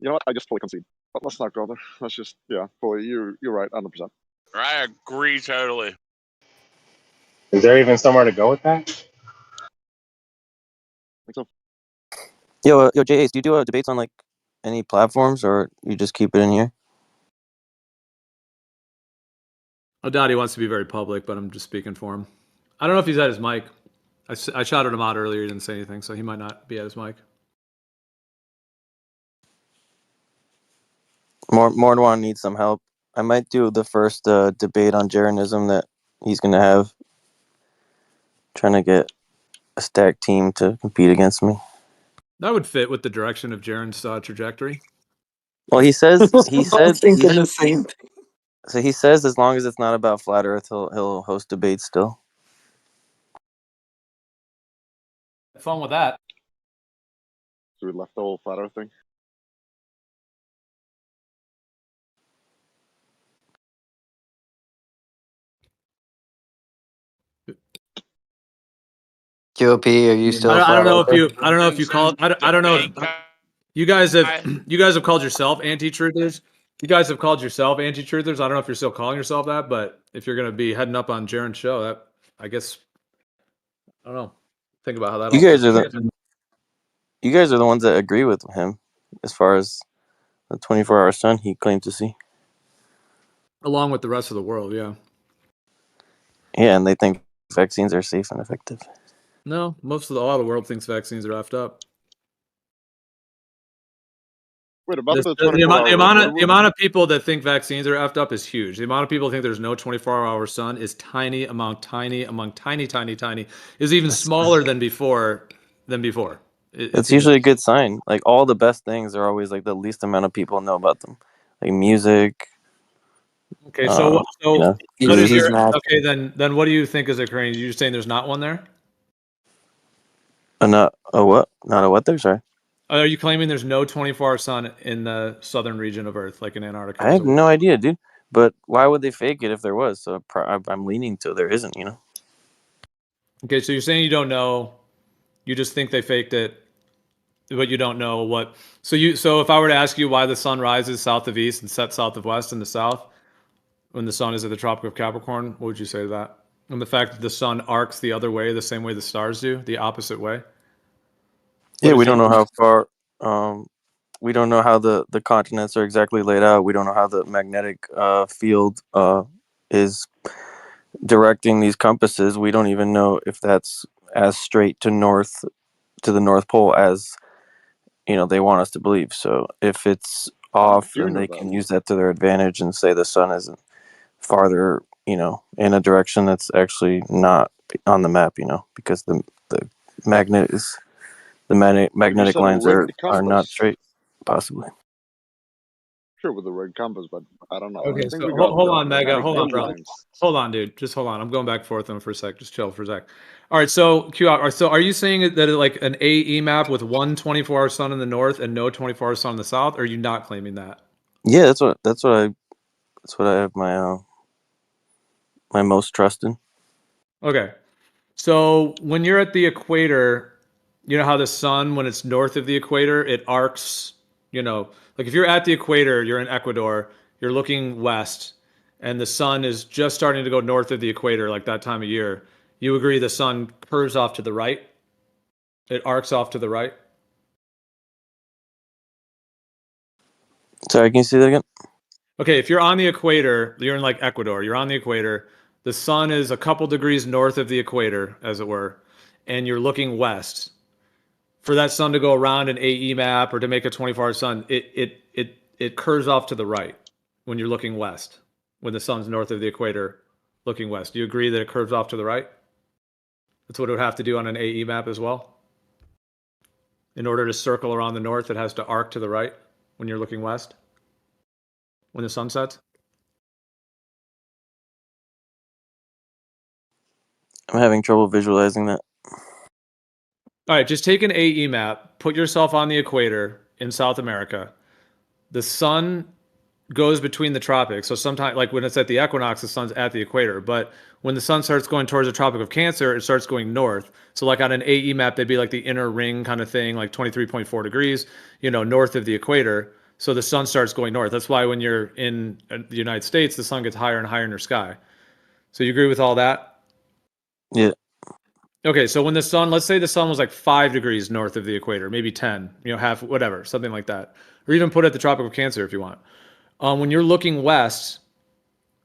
You know what? I just fully concede. But let's not go there. Let's just, yeah, fully. You're right, 100%. I agree totally. Is there even somewhere to go with that? I think so. Yo, J-Ace, do you do debates on like any platforms, or you just keep it in here? Dottie wants to be very public, but I'm just speaking for him. I don't know if he's at his mic. I shouted him out earlier. He didn't say anything, so he might not be at his mic. Mordwan needs some help. I might do the first debate on Jeranism that he's going to have. Trying to get a stacked team to compete against me. That would fit with the direction of Jaren's trajectory. Well, he said thinking the same thing. So he says as long as it's not about flat Earth, he'll host debates still. Have fun with that. So we left the whole flat Earth thing. QOP, are you still? I don't know if you call. I don't know. You guys have called yourself anti-truthers. You guys have called yourself anti-truthers. I don't know if you're still calling yourself that, but if you're going to be heading up on Jaren's show, that I guess I don't know. Think about how that. You guys are the ones that agree with him as far as the 24-hour sun he claimed to see. Along with the rest of the world, yeah. Yeah, and they think vaccines are safe and effective. No, a lot of the world thinks vaccines are effed up. Wait, about the amount of people that think vaccines are effed up is huge. The amount of people that think there's no 24-hour sun is tiny. Is even smaller than before. It's usually a good sign. Like all the best things are always like the least amount of people know about them, like music. Okay, so you know, okay, then what do you think is occurring? You're saying there's not one there? Not a what? Not a what there, sorry. Are you claiming there's no 24-hour sun in the southern region of Earth, like in Antarctica? I have no idea, dude. But why would they fake it if there was? So I'm leaning to there isn't, you know? Okay, so you're saying you don't know. You just think they faked it, but you don't know what. So if I were to ask you why the sun rises south of east and sets south of west in the south, when the sun is at the Tropic of Capricorn, what would you say to that? And the fact that the sun arcs the other way, the same way the stars do, the opposite way? Yeah, we don't know how far. We don't know how the continents are exactly laid out. We don't know how the magnetic field is directing these compasses. We don't even know if that's as straight to the North Pole as they want us to believe. So if it's off, then they can use that to their advantage and say the sun isn't farther, in a direction that's actually not on the map, because the magnetic lines are not straight, possibly. Sure, with the red compass, but I don't know. Okay, so hold on, Mega. Hold on, bro. Hold on, dude. Just hold on. I'm going back and forth on for a sec. Just chill for a sec. All right, so So are you saying that like an AE map with one 24-hour sun in the north and no 24-hour sun in the south? Or are you not claiming that? Yeah, that's what I have my my most trust in. Okay, so when you're at the equator, you know how the sun, when it's north of the equator, it arcs. Like if you're at the equator, you're in Ecuador, you're looking west, and the sun is just starting to go north of the equator, like that time of year. You agree the sun curves off to the right? It arcs off to the right? Sorry, can you say that again? Okay, if you're on the equator, you're in like Ecuador, you're on the equator, the sun is a couple degrees north of the equator, as it were, and you're looking west. For that sun to go around an AE map or to make a 24-hour sun, it curves off to the right when you're looking west. When the sun's north of the equator, looking west. Do you agree that it curves off to the right? That's what it would have to do on an AE map as well. In order to circle around the north, it has to arc to the right when you're looking west. When the sun sets. I'm having trouble visualizing that. All right, just take an AE map, put yourself on the equator in South America. The sun goes between the tropics. So sometimes, like when it's at the equinox, the sun's at the equator. But when the sun starts going towards the Tropic of Cancer, it starts going north. So like on an AE map, they'd be like the inner ring kind of thing, like 23.4 degrees, north of the equator. So the sun starts going north. That's why when you're in the United States, the sun gets higher and higher in your sky. So you agree with all that? Yeah. Okay, so when the sun, let's say the sun was like 5 degrees north of the equator, maybe 10, half, whatever, something like that. Or even put it at the Tropic of Cancer if you want. When you're looking west,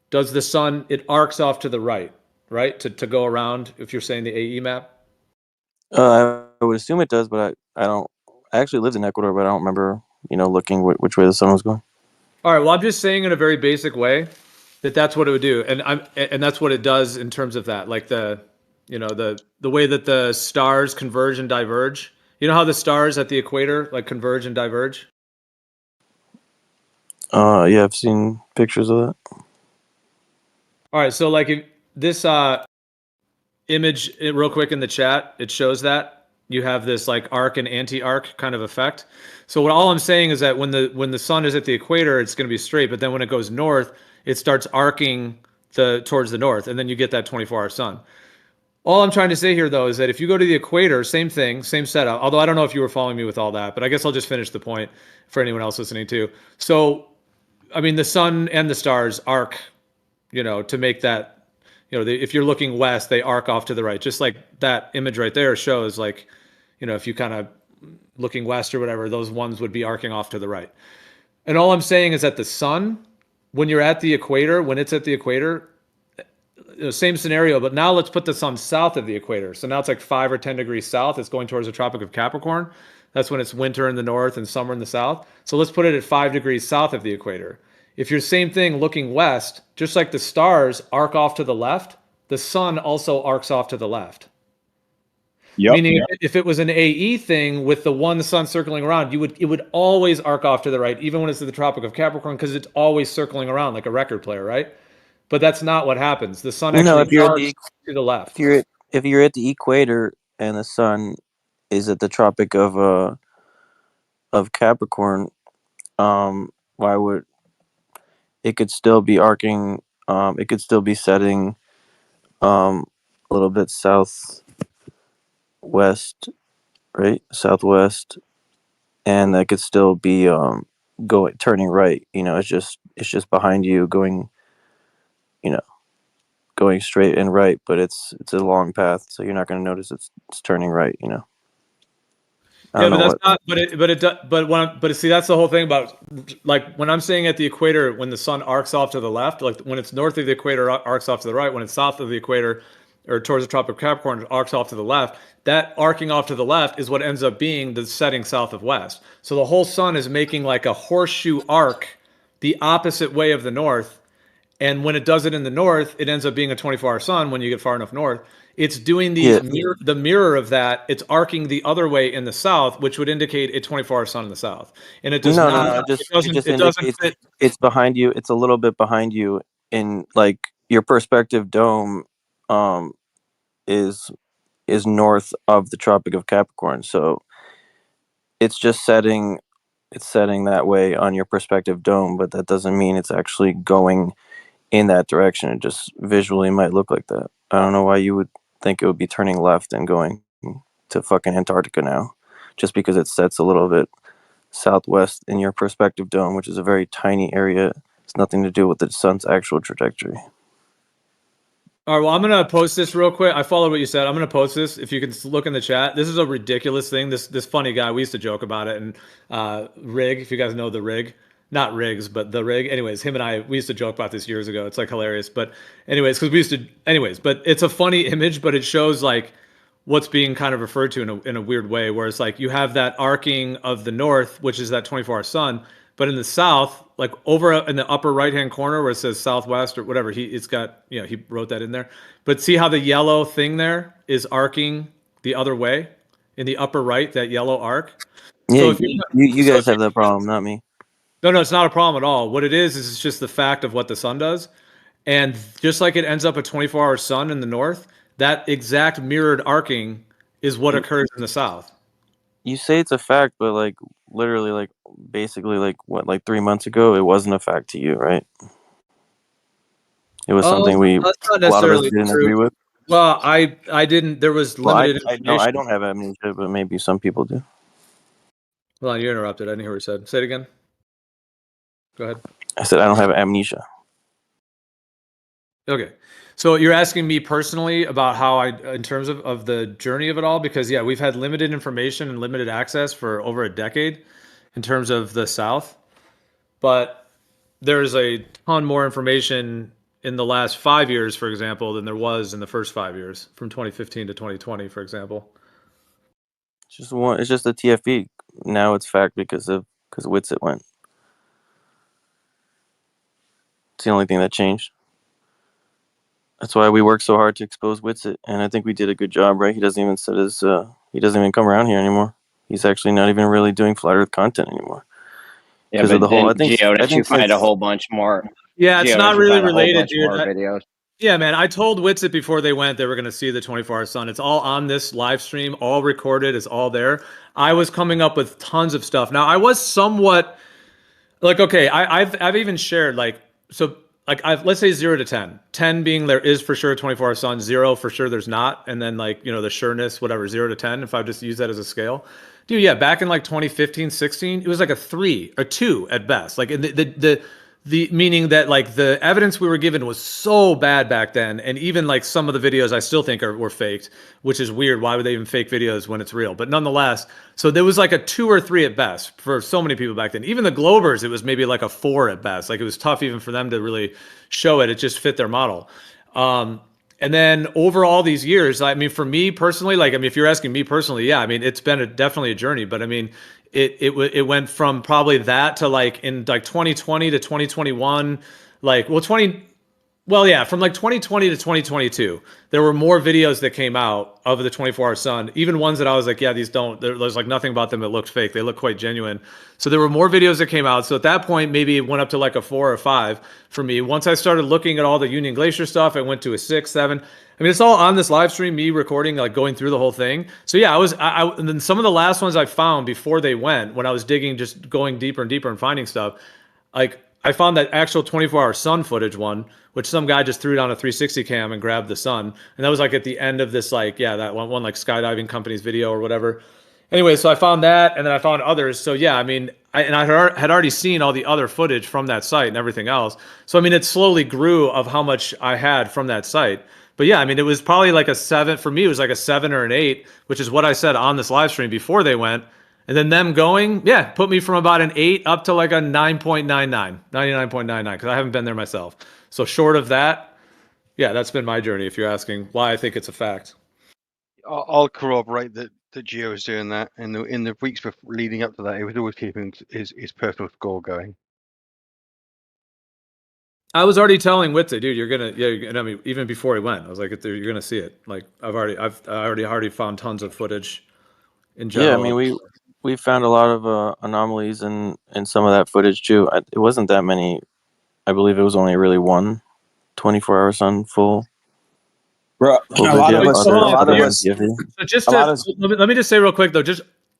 does the sun, it arcs off to the right, right? To go around, if you're saying the AE map? I would assume it does, but I don't. I actually lived in Ecuador, but I don't remember, looking which way the sun was going. All right, well, I'm just saying in a very basic way that that's what it would do. And that's what it does in terms of that. Like the way that the stars converge and diverge. You know how the stars at the equator like converge and diverge? Yeah, I've seen pictures of that. All right, so like if this image real quick in the chat, it shows that you have this like arc and anti-arc kind of effect. So what all I'm saying is that when the sun is at the equator, it's going to be straight, but then when it goes north, it starts arcing towards the north, and then you get that 24-hour sun. All I'm trying to say here, though, is that if you go to the equator, same thing, same setup. Although I don't know if you were following me with all that, but I guess I'll just finish the point for anyone else listening too. So, I mean, the sun and the stars arc, to make that, if you're looking west, they arc off to the right. Just like that image right there shows, like, if you kind of looking west or whatever, those ones would be arcing off to the right. And all I'm saying is that the sun, when you're at the equator, when it's at the equator, same scenario, but now let's put the sun south of the equator. So now it's like 5 or 10 degrees south. It's going towards the Tropic of Capricorn. That's when it's winter in the north and summer in the south. So let's put it at 5 degrees south of the equator. If you're same thing looking west, just like the stars arc off to the left, the sun also arcs off to the left. Yep. Meaning if it was an AE thing with the one sun circling around, it would always arc off to the right, even when it's in the Tropic of Capricorn, because it's always circling around like a record player, right? But that's not what happens. The sun actually arcs to the left. If you're at the equator and the sun is at the Tropic of Capricorn, why would it could still be arcing? It could still be setting a little bit southwest, right? Southwest, and that could still be turning right. It's just behind you going, going straight and right, but it's a long path, so you're not going to notice it's turning right. Yeah, but that's not. But see, that's the whole thing about like when I'm saying at the equator, when the sun arcs off to the left, like when it's north of the equator, arcs off to the right. When it's south of the equator, or towards the Tropic of Capricorn, it arcs off to the left. That arcing off to the left is what ends up being the setting south of west. So the whole sun is making like a horseshoe arc, the opposite way of the north. And when it does it in the north, it ends up being a 24-hour sun when you get far enough north. It's doing the mirror of that. It's arcing the other way in the south, which would indicate a 24-hour sun in the south. And it does not. It doesn't fit. It's behind you. It's a little bit behind you in like your perspective dome is north of the Tropic of Capricorn. So it's just setting that way on your perspective dome, but that doesn't mean it's actually going in that direction. It just visually might look like that. I don't know why you would think it would be turning left and going to fucking Antarctica now, just because it sets a little bit southwest in your perspective dome, which is a very tiny area. It's nothing to do with the sun's actual trajectory. All right, well, I'm going to post this real quick. I followed what you said. I'm going to post this. If you can look in the chat, this is a ridiculous thing. This funny guy, we used to joke about it. And Rig, if you guys know the Rig, not Riggs, but the Rig. Anyways, him and I, we used to joke about this years ago. It's like hilarious. But anyways, but it's a funny image, but it shows like what's being kind of referred to in a weird way, where it's like you have that arcing of the north, which is that 24-hour sun. But in the south, like over in the upper right-hand corner where it says southwest or whatever, he wrote that in there. But see how the yellow thing there is arcing the other way in the upper right, that yellow arc? Yeah, so you guys have that problem, not me. No, it's not a problem at all. What it is it's just the fact of what the sun does. And just like it ends up a 24-hour sun in the north, that exact mirrored arcing is what occurs in the south. You say it's a fact, but like literally, like basically, like what, like 3 months ago, it wasn't a fact to you, right? It was something a lot of us didn't agree with. Well, I didn't. There was limited information. I don't have amnesia, but maybe some people do. Hold on, you interrupted. I didn't hear what you said. Say it again. Go ahead. I said I don't have amnesia. Okay. So you're asking me personally about how in terms of the journey of it all, because yeah, we've had limited information and limited access for over a decade in terms of the South, but there's a ton more information in the last 5 years, for example, than there was in the first 5 years, from 2015 to 2020, for example. It's just the TFE. Now it's fact because Witsit went. It's the only thing that changed. That's why we work so hard to expose Witsit, and I think we did a good job, right? He doesn't even he doesn't even come around here anymore. He's actually not even really doing flat Earth content anymore. Yeah, Because but of the whole, then, Gio, did you find a whole bunch more? Yeah, it's Gio, not did you really find a whole related, bunch dude. more videos? Yeah, man, I told Witsit before they went they were going to see the 24-hour sun. It's all on this live stream, all recorded. It's all there. I was coming up with tons of stuff. Now, I was somewhat like, okay, I've even shared like, so like let's say 0 to 10, 10 being there is for sure a 24-hour sun, 0 for sure there's not, and then like, you know, the sureness, whatever, 0 to 10, if I just use that as a scale. Dude, yeah, back in like 2015, 16, it was like a 3 or 2 at best. Like the meaning that like the evidence we were given was so bad back then, and even like some of the videos I still think were faked, which is weird. Why would they even fake videos when it's real? But nonetheless, so there was like a 2 or 3 at best for so many people back then. Even the Globers, it was maybe like a 4 at best. Like it was tough even for them to really show it. It just fit their model. And then over all these years, I mean, for me personally, like, I mean, if you're asking me personally, yeah, I mean, it's been definitely a journey, but I mean, it went from probably that to like in like 2020 to 2021, like, from like 2020 to 2022, there were more videos that came out of the 24-hour sun, even ones that I was like, yeah, there's like nothing about them that looked fake. They look quite genuine. So there were more videos that came out. So at that point, maybe it went up to like a 4 or 5 for me. Once I started looking at all the Union Glacier stuff, I went to a 6, 7. I mean, it's all on this live stream, me recording, like going through the whole thing. So yeah, and then some of the last ones I found before they went, when I was digging, just going deeper and deeper and finding stuff, like I found that actual 24-hour sun footage one, which some guy just threw down a 360 cam and grabbed the sun. And that was like at the end of this, like, yeah, that one like skydiving company's video or whatever. Anyway, so I found that, and then I found others. So yeah, I mean, I had already seen all the other footage from that site and everything else. So I mean, it slowly grew of how much I had from that site. But yeah, I mean, it was probably like a 7 for me. It was like a 7 or an 8, which is what I said on this live stream before they went. And then them going, yeah, put me from about an 8 up to like a 9.99, 99.99, because I haven't been there myself. So short of that, yeah, that's been my journey. If you're asking why I think it's a fact. I'll corroborate that Gio was doing that in the weeks leading up to that. He was always keeping his personal score going. I was already telling Witsit, dude, you're gonna. I mean, even before he went, I was like, you're gonna see it. Like, I already found tons of footage. In general. Yeah, I mean, we found a lot of anomalies in some of that footage too. It wasn't that many. I believe it was only really one 24-hour sun full. Bro, a lot of us. So just let me just say real quick though.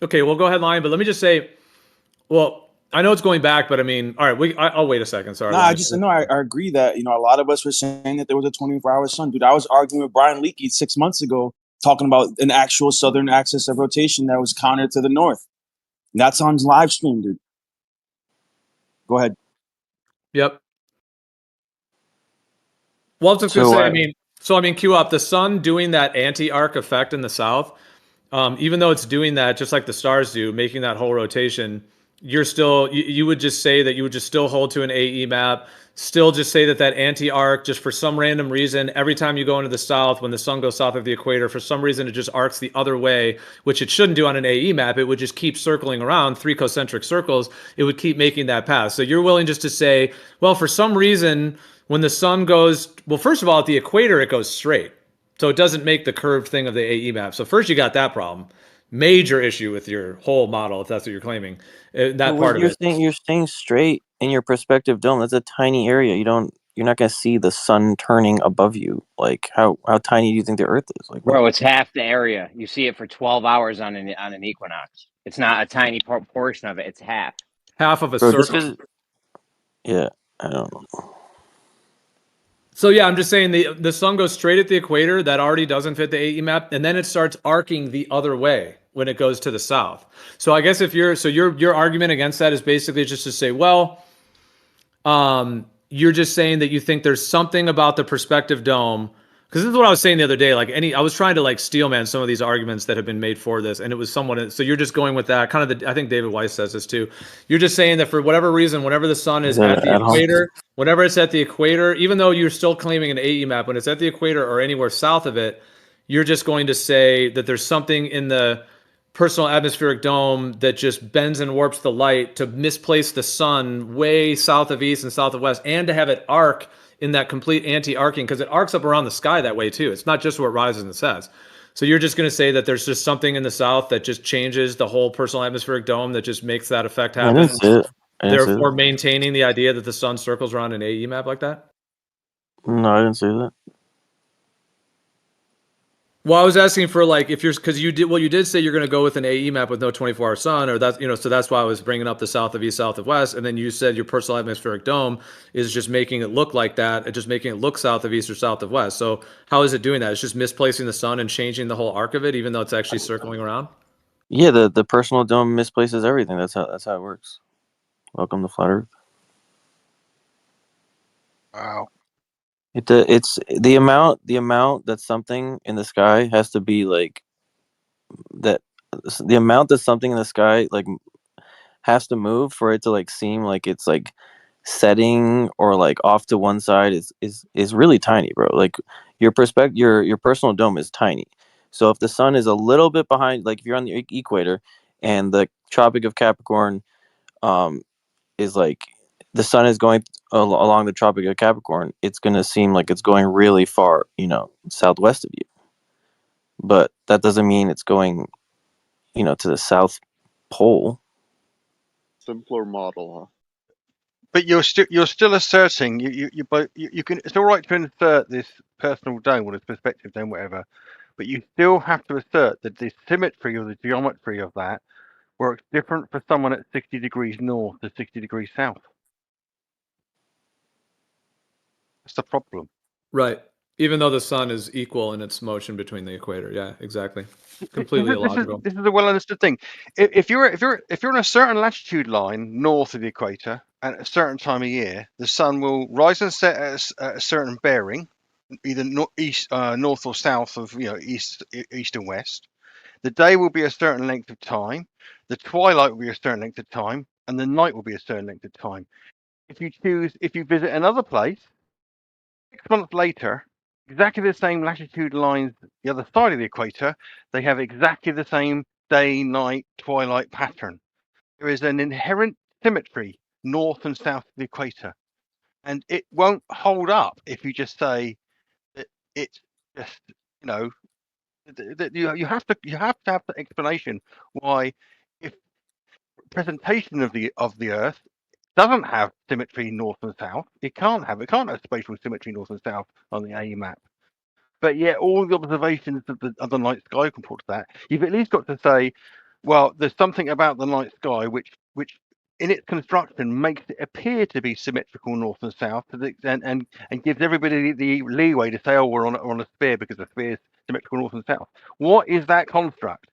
Okay, we'll go ahead, Lion. But let me just say, well, I know it's going back, but I mean, all right. I'll wait a second. Sorry. No, I agree that a lot of us were saying that there was a 24-hour sun, dude. I was arguing with Brian Leakey 6 months ago, talking about an actual southern axis of rotation that was counter to the north. And that's on live stream, dude. Go ahead. Yep. Well, I was just gonna say, Q up the sun doing that anti-arc effect in the south. Even though it's doing that just like the stars do, making that whole rotation, you would just say that you would just still hold to an AE map, still just say that anti-arc, just for some random reason, every time you go into the south, when the sun goes south of the equator, for some reason it just arcs the other way, which it shouldn't do on an AE map. It would just keep circling around 3 concentric circles. It would keep making that path. So you're willing just to say, well, for some reason, when the sun goes, well, first of all, at the equator, it goes straight. So it doesn't make the curved thing of the AE map. So first you got that problem. Major issue with your whole model, if that's what you're claiming. You're staying straight in your perspective dome. That's a tiny area. You're not going to see the sun turning above you. Like how tiny do you think the Earth is? Like, bro, it's half the area. You see it for 12 hours on an equinox. It's not a tiny portion of it. It's half of a circle. Yeah, I don't know. So yeah, I'm just saying the sun goes straight at the equator. That already doesn't fit the AE map, and then it starts arcing the other way when it goes to the south. So I guess your argument against that is basically just to say, well, You're just saying that you think there's something about the perspective dome, because this is what I was saying the other day. Like I was trying to like steelman some of these arguments that have been made for this, and it was someone. So you're just going with that kind of I think David Weiss says this too. You're just saying that for whatever reason, whenever the sun is at the equator, whenever it's at the equator, even though you're still claiming an AE map, when it's at the equator or anywhere south of it, you're just going to say that there's something in the personal atmospheric dome that just bends and warps the light to misplace the sun way south of east and south of west, and to have it arc in that complete anti-arcing, because it arcs up around the sky that way too. It's not just where it rises and sets. So you're just going to say that there's just something in the south that just changes the whole personal atmospheric dome that just makes that effect happen. I didn't see it. Therefore, maintaining the idea that the sun circles around an AE map like that? No, I didn't see that. Well, I was asking for like if you're because you did say you're going to go with an AE map with no 24-hour sun, or that's so that's why I was bringing up the south of east, south of west, and then you said your personal atmospheric dome is just making it look like that, just making it look south of east or south of west. So how is it doing that? It's just misplacing the sun and changing the whole arc of it, even though it's actually circling around. Yeah, the personal dome misplaces everything. That's how it works. Welcome to Flat Earth. Wow. It's the amount that something in the sky has to be like that. The amount that something in the sky like has to move for it to like seem like it's like setting or like off to one side is really tiny, bro. Like your personal dome is tiny. So if the sun is a little bit behind, like if you're on the equator and the Tropic of Capricorn is like the sun is going along the Tropic of Capricorn, it's going to seem like it's going really far, southwest of you. But that doesn't mean it's going, to the South Pole. Simpler model, huh? But you're still asserting you can. It's all right to insert this personal dome or this perspective dome, whatever, but you still have to assert that the symmetry or the geometry of that works different for someone at 60 degrees north to 60 degrees south. That's the problem. Right. Even though the sun is equal in its motion between the equator. Yeah, exactly. Completely illogical. This is a well understood thing. If you're on a certain latitude line north of the equator at a certain time of year, the sun will rise and set at a certain bearing, either north or south of east and west. The day will be a certain length of time. The twilight will be a certain length of time, and the night will be a certain length of time. If you visit another place 6 months later, exactly the same latitude lines the other side of the equator, they have exactly the same day, night, twilight pattern. There is an inherent symmetry north and south of the equator. And it won't hold up if you just say that it's just, you have to have the explanation why if presentation of the Earth doesn't have symmetry north and south. It can't have spatial symmetry north and south on the AE map. But yet all the observations of the night sky comport to that. You've at least got to say, well, there's something about the night sky which in its construction makes it appear to be symmetrical north and south to the extent and gives everybody the leeway to say, oh, we're on a sphere because the sphere is symmetrical north and south. What is that construct?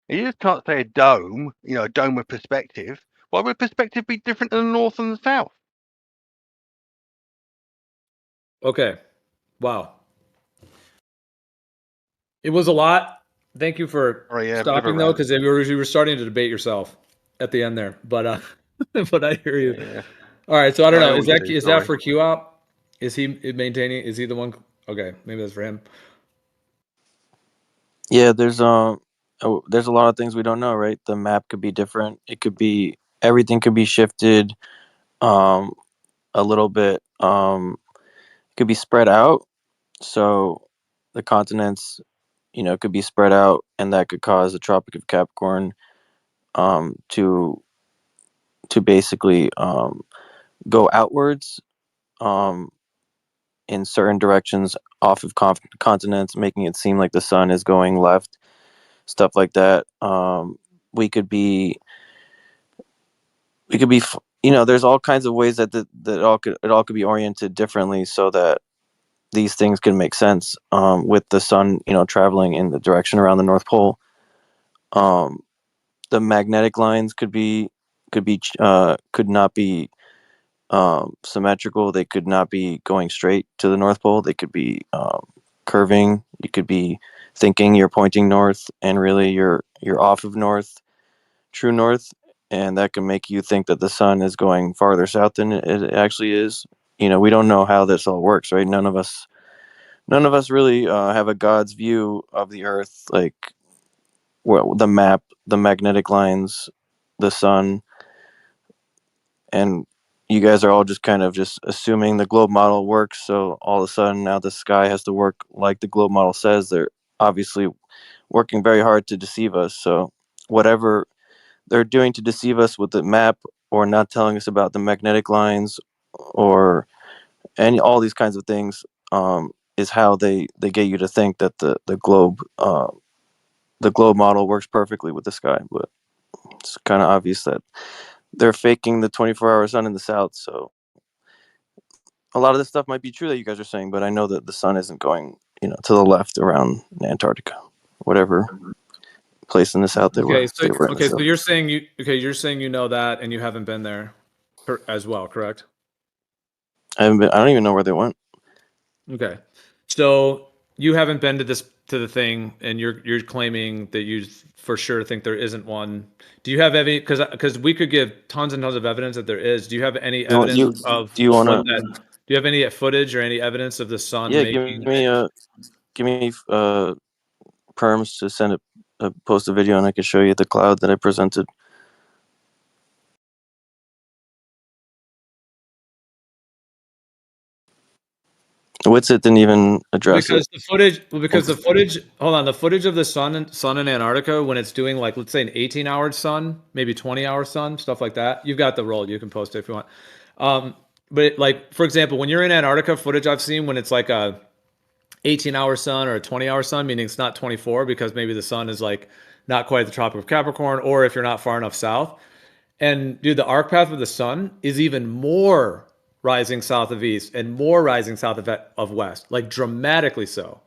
You just can't say a dome, a dome of perspective. Why would perspective be different than the north and the south? Okay. Wow. It was a lot. Thank you for stopping though, because you were starting to debate yourself at the end there. But but I hear you. Yeah. All right. So I don't know. Is that for QOP? Is he maintaining? Is he the one? Okay, maybe that's for him. Yeah, there's a lot of things we don't know, right? The map could be different. It could be everything could be shifted a little bit. It could be spread out. So the continents, could be spread out, and that could cause the Tropic of Capricorn to basically go outwards in certain directions off of continents, making it seem like the sun is going left, stuff like that. We could be, there's all kinds of ways that it all could be oriented differently so that these things can make sense with the sun, traveling in the direction around the North Pole. The magnetic lines could not be symmetrical. They could not be going straight to the North Pole. They could be curving. You could be thinking you're pointing north, and really you're off of north, true north, and that can make you think that the sun is going farther south than it actually is. We don't know how this all works, right? None of us really have a God's view of the Earth, like the map, the magnetic lines, the sun, and you guys are all just kind of just assuming the globe model works. So all of a sudden now the sky has to work like the globe model says. They're obviously working very hard to deceive us. So whatever they're doing to deceive us with the map, or not telling us about the magnetic lines, or all these kinds of things, is how they get you to think that the globe model works perfectly with the sky. But it's kind of obvious that they're faking the 24-hour sun in the south. So a lot of this stuff might be true that you guys are saying, but I know that the sun isn't going, to the left around Antarctica, whatever place in the south they were. So you're saying you know that, and you haven't been there as well, correct? I don't even know where they went. Okay, so you haven't been to the thing, and you're claiming that you for sure think there isn't one. Do you have any? Because we could give tons and tons of evidence that there is. Do you have any evidence of? Do you want to? Do you have any footage or any evidence of the sun? Yeah, making... give me perms to send post a video, and I can show you the cloud that I presented. Witsit didn't even address it. The footage of the sun in Antarctica when it's doing, like, let's say an 18-hour sun, maybe 20-hour sun, stuff like that. You've got the roll. You can post it if you want. But like, for example, when you're in Antarctica, footage I've seen when it's like a 18-hour sun or a 20-hour sun, meaning it's not 24 because maybe the sun is like not quite at the Tropic of Capricorn, or if you're not far enough south. And dude, the arc path of the sun is even more rising south of east and more rising south of west, like dramatically so.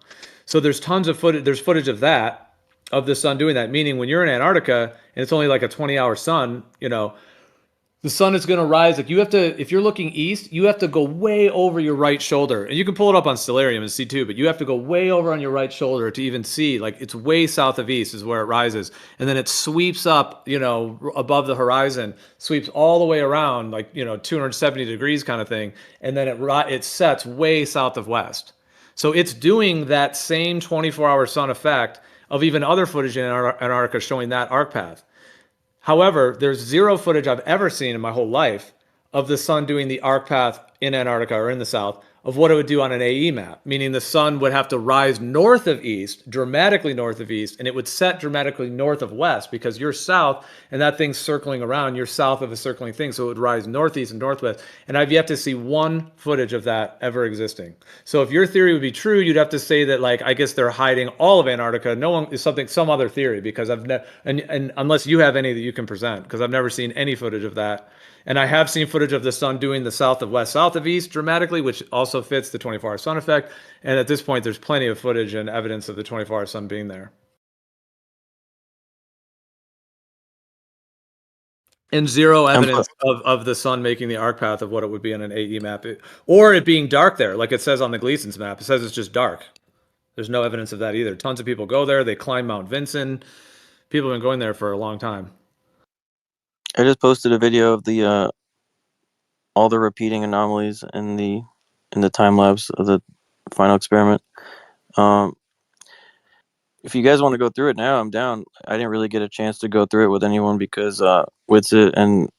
So there's tons of footage. There's footage of that, of the sun doing that. Meaning when you're in Antarctica and it's only like a 20-hour sun, the sun is going to rise. Like, you have to, if you're looking east, you have to go way over your right shoulder. And you can pull it up on Stellarium and see too, but you have to go way over on your right shoulder to even see. Like, it's way south of east is where it rises. And then it sweeps up, above the horizon, sweeps all the way around, like, 270 degrees kind of thing. And then it sets way south of west. So it's doing that same 24-hour sun effect of even other footage in Antarctica showing that arc path. However, there's zero footage I've ever seen in my whole life of the sun doing the arc path in Antarctica or in the south of what it would do on an AE map, meaning the sun would have to rise north of east, dramatically north of east, and it would set dramatically north of west because you're south and that thing's circling around. You're south of a circling thing, so it would rise northeast and northwest. And I've yet to see one footage of that ever existing. So if your theory would be true, you'd have to say that, like, I guess they're hiding all of Antarctica. No one is some other theory, because I've never, and unless you have any that you can present, because I've never seen any footage of that. And I have seen footage of the sun doing the south of west, south of east dramatically, which also fits the 24-hour sun effect. And at this point, there's plenty of footage and evidence of the 24-hour sun being there. And zero evidence of the sun making the arc path of what it would be on an AE map, or it being dark there, like it says on the Gleason's map. It says it's just dark. There's no evidence of that either. Tons of people go there. They climb Mount Vinson. People have been going there for a long time. I just posted a video of the all the repeating anomalies in the time lapse of the final experiment. If you guys want to go through it now, I'm down. I didn't really get a chance to go through it with anyone because Witsit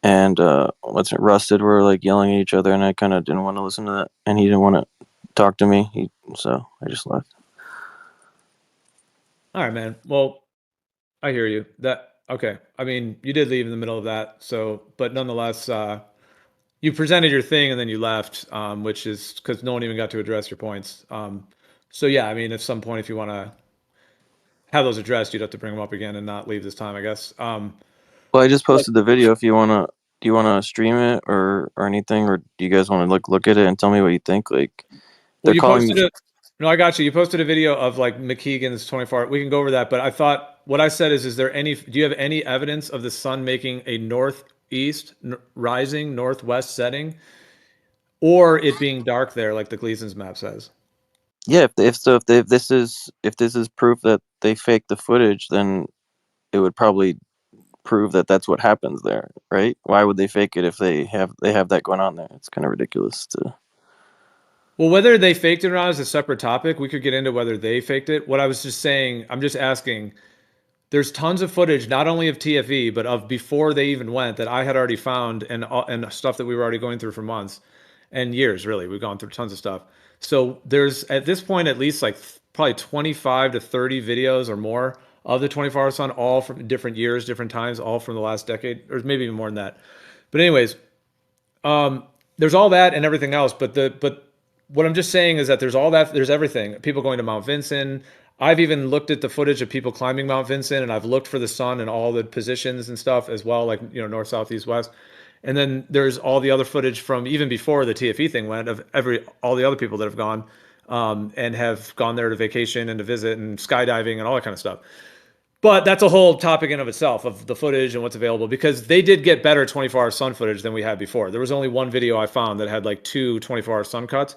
and Rusted were like yelling at each other, and I kind of didn't want to listen to that, and he didn't want to talk to me, so I just left. All right, man. Well, I hear you. Okay. I mean, you did leave in the middle of that, but nonetheless, you presented your thing and then you left, which is because no one even got to address your points. So yeah, I mean, at some point, if you want to have those addressed, you'd have to bring them up again and not leave this time, I guess. Well, I just posted the video. If you want to, do you want to stream it or anything, or do you guys want to look at it and tell me what you think? Like, they're calling me. No, I got you. You posted a video of like McKeegan's 24. We can go over that, but I thought what I said is there do you have any evidence of the sun making a northeast, rising, northwest setting, or it being dark there, like the Gleason's map says. Yeah, if this is proof that they faked the footage, then it would probably prove that that's what happens there, right? Why would they fake it if they have that going on there? It's kind of ridiculous to. Well, whether they faked it or not is a separate topic. We could get into whether they faked it. What I was just saying, I'm just asking. There's tons of footage, not only of TFE, but of before they even went that I had already found, and stuff that we were already going through for months and years. Really, we've gone through tons of stuff. So there's at this point at least like probably 25 to 30 videos or more of the 24-hour sun, all from different years, different times, all from the last decade, or maybe even more than that. But anyways, there's all that and everything else. But what I'm just saying is that there's all that, there's everything. People going to Mount Vinson. I've even looked at the footage of people climbing Mount Vinson, and I've looked for the sun and all the positions and stuff as well, like, you know, north, south, east, west. And then there's all the other footage from even before the TFE thing went of all the other people that have gone and have gone there to vacation and to visit and skydiving and all that kind of stuff. But that's a whole topic in of itself, of the footage and what's available, because they did get better 24-hour sun footage than we had before. There was only one video I found that had like 2 24-hour sun cuts.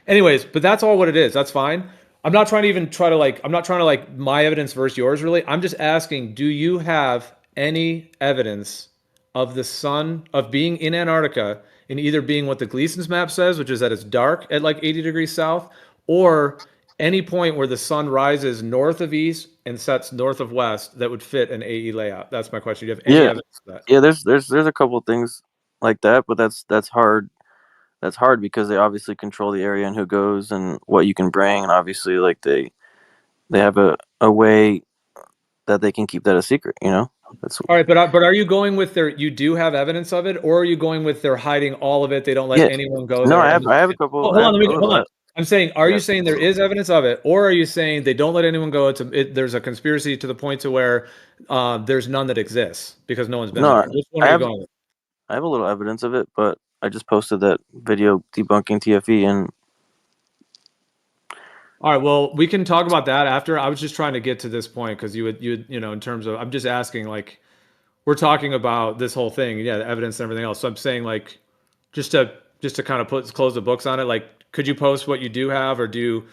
Anyways, but that's all what it is. That's fine. I'm not trying to like my evidence versus yours, really. I'm just asking, do you have any evidence of the sun, of being in Antarctica, and either being what the Gleason's map says, which is that it's dark at like 80 degrees south, or any point where the sun rises north of east and sets north of west that would fit an AE layout? That's my question. Do you have any evidence of that? Yeah, there's a couple of things like that, but that's hard. That's hard because they obviously control the area and who goes and what you can bring, and obviously like they have a way that they can keep that a secret, you know. That's all right. But are you going with you do have evidence of it, or are you going with they're hiding all of it? They don't let anyone go there. No, I have a couple. Hold on. I'm saying, are you saying there is evidence of it, or are you saying they don't let anyone go? There's a conspiracy to the point to where there's none that exists because no one's been there. Which one are you going with? I have a little evidence of it, but I just posted that video debunking TFE and. All right, well, we can talk about that after. I was just trying to get to this point because you know, in terms of, I'm just asking, like, we're talking about this whole thing, yeah, the evidence and everything else. So I'm saying, like, just to kind of close the books on it, like, could you post what you do have, or because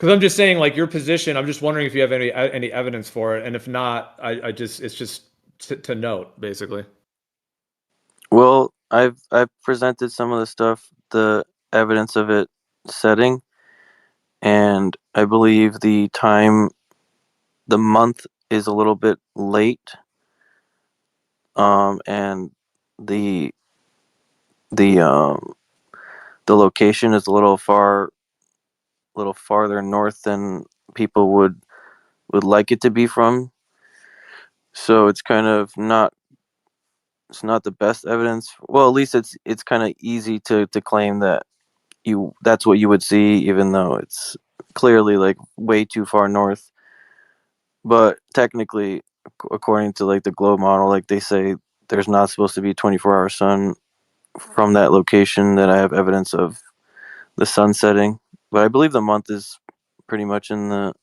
I'm just saying, like, your position, I'm just wondering if you have any evidence for it, and if not, it's just to note, basically. Well, I've presented some of the stuff, the evidence of it setting, and I believe the month is a little bit late, and the location is a little farther north than people would like it to be from. So it's kind of not. It's not the best evidence. Well, at least it's kind of easy to claim that that's what you would see, even though it's clearly like way too far north. But technically, according to like the globe model, like they say, there's not supposed to be 24-hour sun from that location that I have evidence of the sun setting. But I believe the month is pretty much in the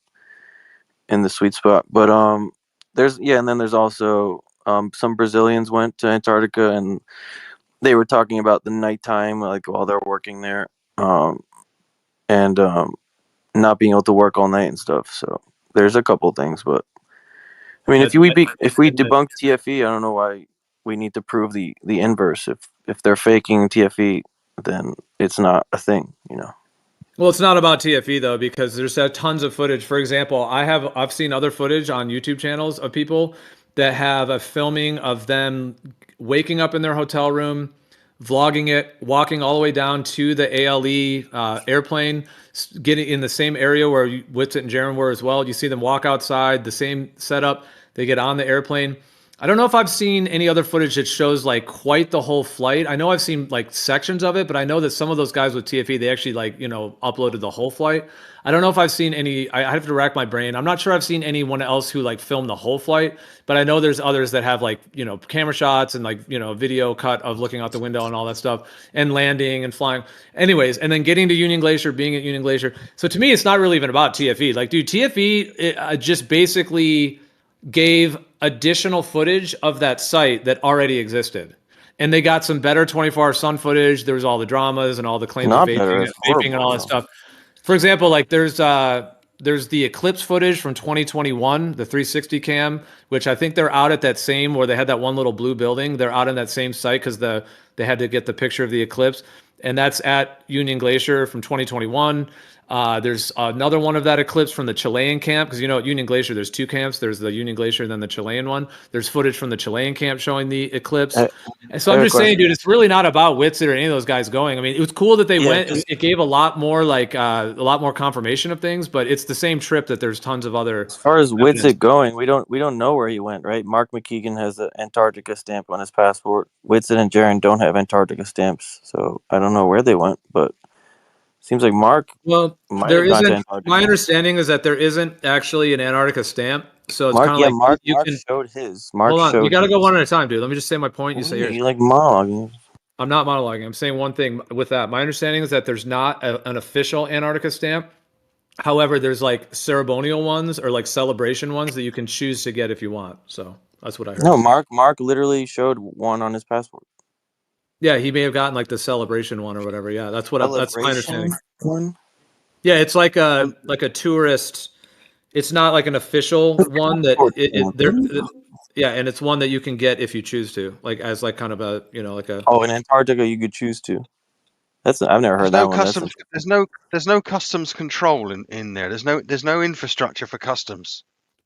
sweet spot. But and then there's also some Brazilians went to Antarctica and they were talking about the nighttime, like while they're working there, and not being able to work all night and stuff. So there's a couple things, but I mean, if we debunk TFE, I don't know why we need to prove the inverse. If they're faking TFE, then it's not a thing, you know. Well, it's not about TFE though, because there's tons of footage. For example, I've seen other footage on YouTube channels of people that have a filming of them waking up in their hotel room, vlogging it, walking all the way down to the ALE airplane, getting in the same area where Witsit and Jaron were as well. You see them walk outside, the same setup. They get on the airplane. I don't know if I've seen any other footage that shows like quite the whole flight. I know I've seen like sections of it, but I know that some of those guys with TFE, they actually like, you know, uploaded the whole flight. I don't know if I've seen any, I have to rack my brain. I'm not sure I've seen anyone else who like filmed the whole flight, but I know there's others that have like, you know, camera shots and like, you know, video cut of looking out the window and all that stuff and landing and flying. Anyways, and then getting to Union Glacier, being at Union Glacier. So to me, it's not really even about TFE. Like, dude, TFE just basically gave additional footage of that site that already existed. and they got some better 24-hour sun footage. There was all the dramas and all the claims of Not better. It's vaping and all that horrible. stuff. For example, like there's the eclipse footage from 2021, the 360 cam, which I think they're out at that same where they had that one little blue building. They're out on that same site because they had to get the picture of the eclipse, and that's at Union Glacier from 2021. There's another one of that eclipse from the Chilean camp, because at Union Glacier there's two camps. There's the Union Glacier and then the Chilean one. There's footage from the Chilean camp showing the eclipse. And so I'm just saying, dude, it's really not about Witsit or any of those guys going. I mean, it was cool that they went. It gave a lot more confirmation of things, but it's the same trip that there's tons of other. As far as Witsit going, we don't know where he went, right? Mark McKeegan has an Antarctica stamp on his passport. Witsit and Jaron don't have Antarctica stamps, so I don't know where they went, but seems like Mark. Well, there isn't. My understanding is that there isn't actually an Antarctica stamp, so it's kind of like Mark can, showed his. Hold on, you got to go one at a time, dude. Let me just say my point. You say yours. You like monologuing. I'm not monologuing. I'm saying one thing with that. My understanding is that there's not an official Antarctica stamp. However, there's like ceremonial ones or like celebration ones that you can choose to get if you want. So that's what I heard. No, Mark literally showed one on his passport. Yeah, he may have gotten like the celebration one or whatever. Yeah, that's my understanding. One? Yeah, it's like a tourist. It's not like an official one that yeah, and it's one that you can get if you choose to, like as like kind of a like a. Oh, in Antarctica you could choose to. I've never heard that one. There's no customs control in there. There's no infrastructure for customs.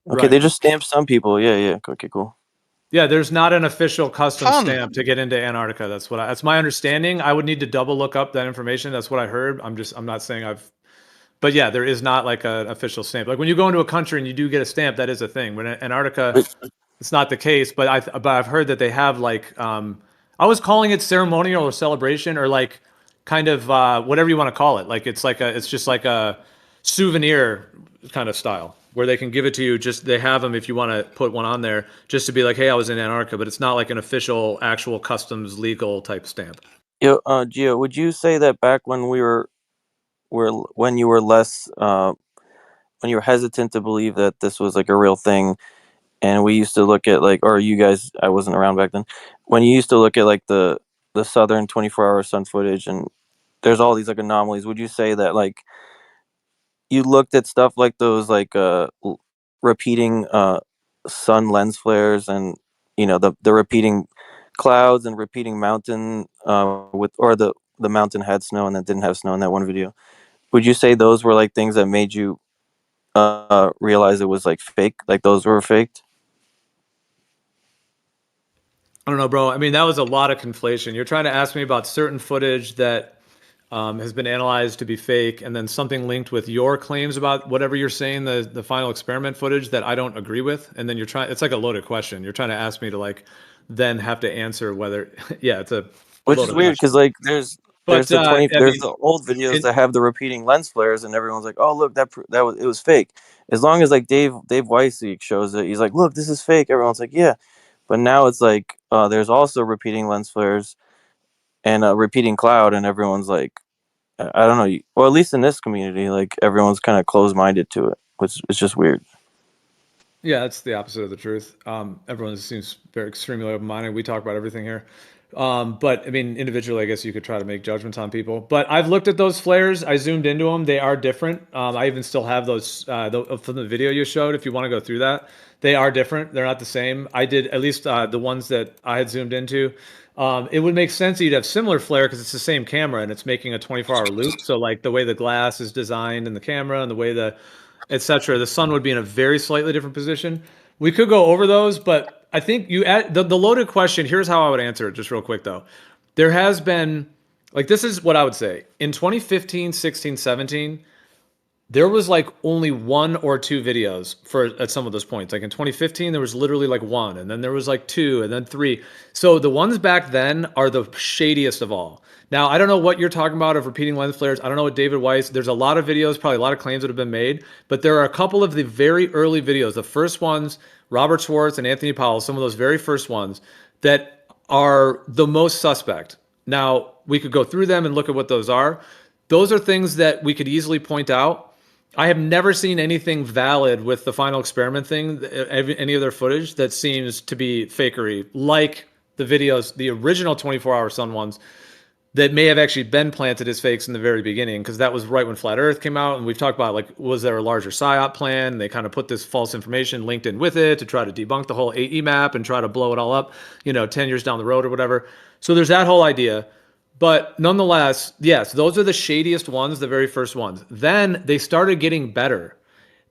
Okay, they just stamp some people. Yeah. Okay, cool. Yeah, there's not an official custom stamp to get into Antarctica. That's my understanding. I would need to double look up that information. That's what I heard. I'm not saying but yeah, there is not like an official stamp. Like when you go into a country and you do get a stamp, that is a thing. When Antarctica, it's not the case. But I've heard that they have like I was calling it ceremonial or celebration or like kind of whatever you want to call it. Like it's just like a souvenir kind of style, where they can give it to you. Just they have them if you want to put one on there, just to be like, hey, I was in Antarctica, but it's not like an official, actual customs legal type stamp. Yo, Gio, would you say that back when when you were less, when you were hesitant to believe that this was like a real thing, and we used to look at like, or you guys, I wasn't around back then, when you used to look at like the southern 24-hour sun footage, and there's all these like anomalies. Would you say that like you looked at stuff like those like repeating sun lens flares and the repeating clouds and repeating mountain the mountain had snow and then didn't have snow in that one video? Would you say those were like things that made you realize it was like fake, like those were faked? I don't know, bro. I mean, that was a lot of conflation. You're trying to ask me about certain footage that has been analyzed to be fake, and then something linked with your claims about whatever you're saying, the final experiment footage that I don't agree with. And then it's like a loaded question. You're trying to ask me to like then have to answer whether, yeah, it's a. Which is weird because like there's the old videos that have the repeating lens flares, and everyone's like, "Oh, look, it was fake." As long as like Dave Weissig shows it, he's like, "Look, this is fake." Everyone's like, "Yeah," but now it's like there's also repeating lens flares and a repeating cloud, and everyone's like, I don't know, or at least in this community, like everyone's kind of closed-minded to it, which is just weird. Yeah, that's the opposite of the truth. Everyone seems very extremely open-minded. We talk about everything here. But I mean, individually, I guess you could try to make judgments on people. But I've looked at those flares. I zoomed into them. They are different. I even still have those from the video you showed. If you want to go through that, they are different. They're not the same. I did at least the ones that I had zoomed into. It would make sense that you'd have similar flare because it's the same camera and it's making a 24-hour loop. So like the way the glass is designed in the camera and the way etc. The sun would be in a very slightly different position. We could go over those, but I think the loaded question, here's how I would answer it just real quick though. There has been, like, this is what I would say. In 2015, 16, 17, there was like only one or two videos at some of those points. Like in 2015, there was literally like one, and then there was like two, and then three. So the ones back then are the shadiest of all. Now, I don't know what you're talking about of repeating lens flares. I don't know what David Weiss, there's a lot of videos, probably a lot of claims that have been made, but there are a couple of the very early videos, the first ones, Robert Schwartz and Anthony Powell, some of those very first ones that are the most suspect. Now, we could go through them and look at what those are. Those are things that we could easily point out. I have never seen anything valid with the final experiment thing, any of their footage that seems to be fakery, like the videos, the original 24-hour sun ones, that may have actually been planted as fakes in the very beginning, because that was right when Flat Earth came out, and we've talked about, like, was there a larger PSYOP plan? They kind of put this false information linked in with it to try to debunk the whole AE map and try to blow it all up, 10 years down the road or whatever. So there's that whole idea. But nonetheless, yes, those are the shadiest ones, the very first ones. Then they started getting better.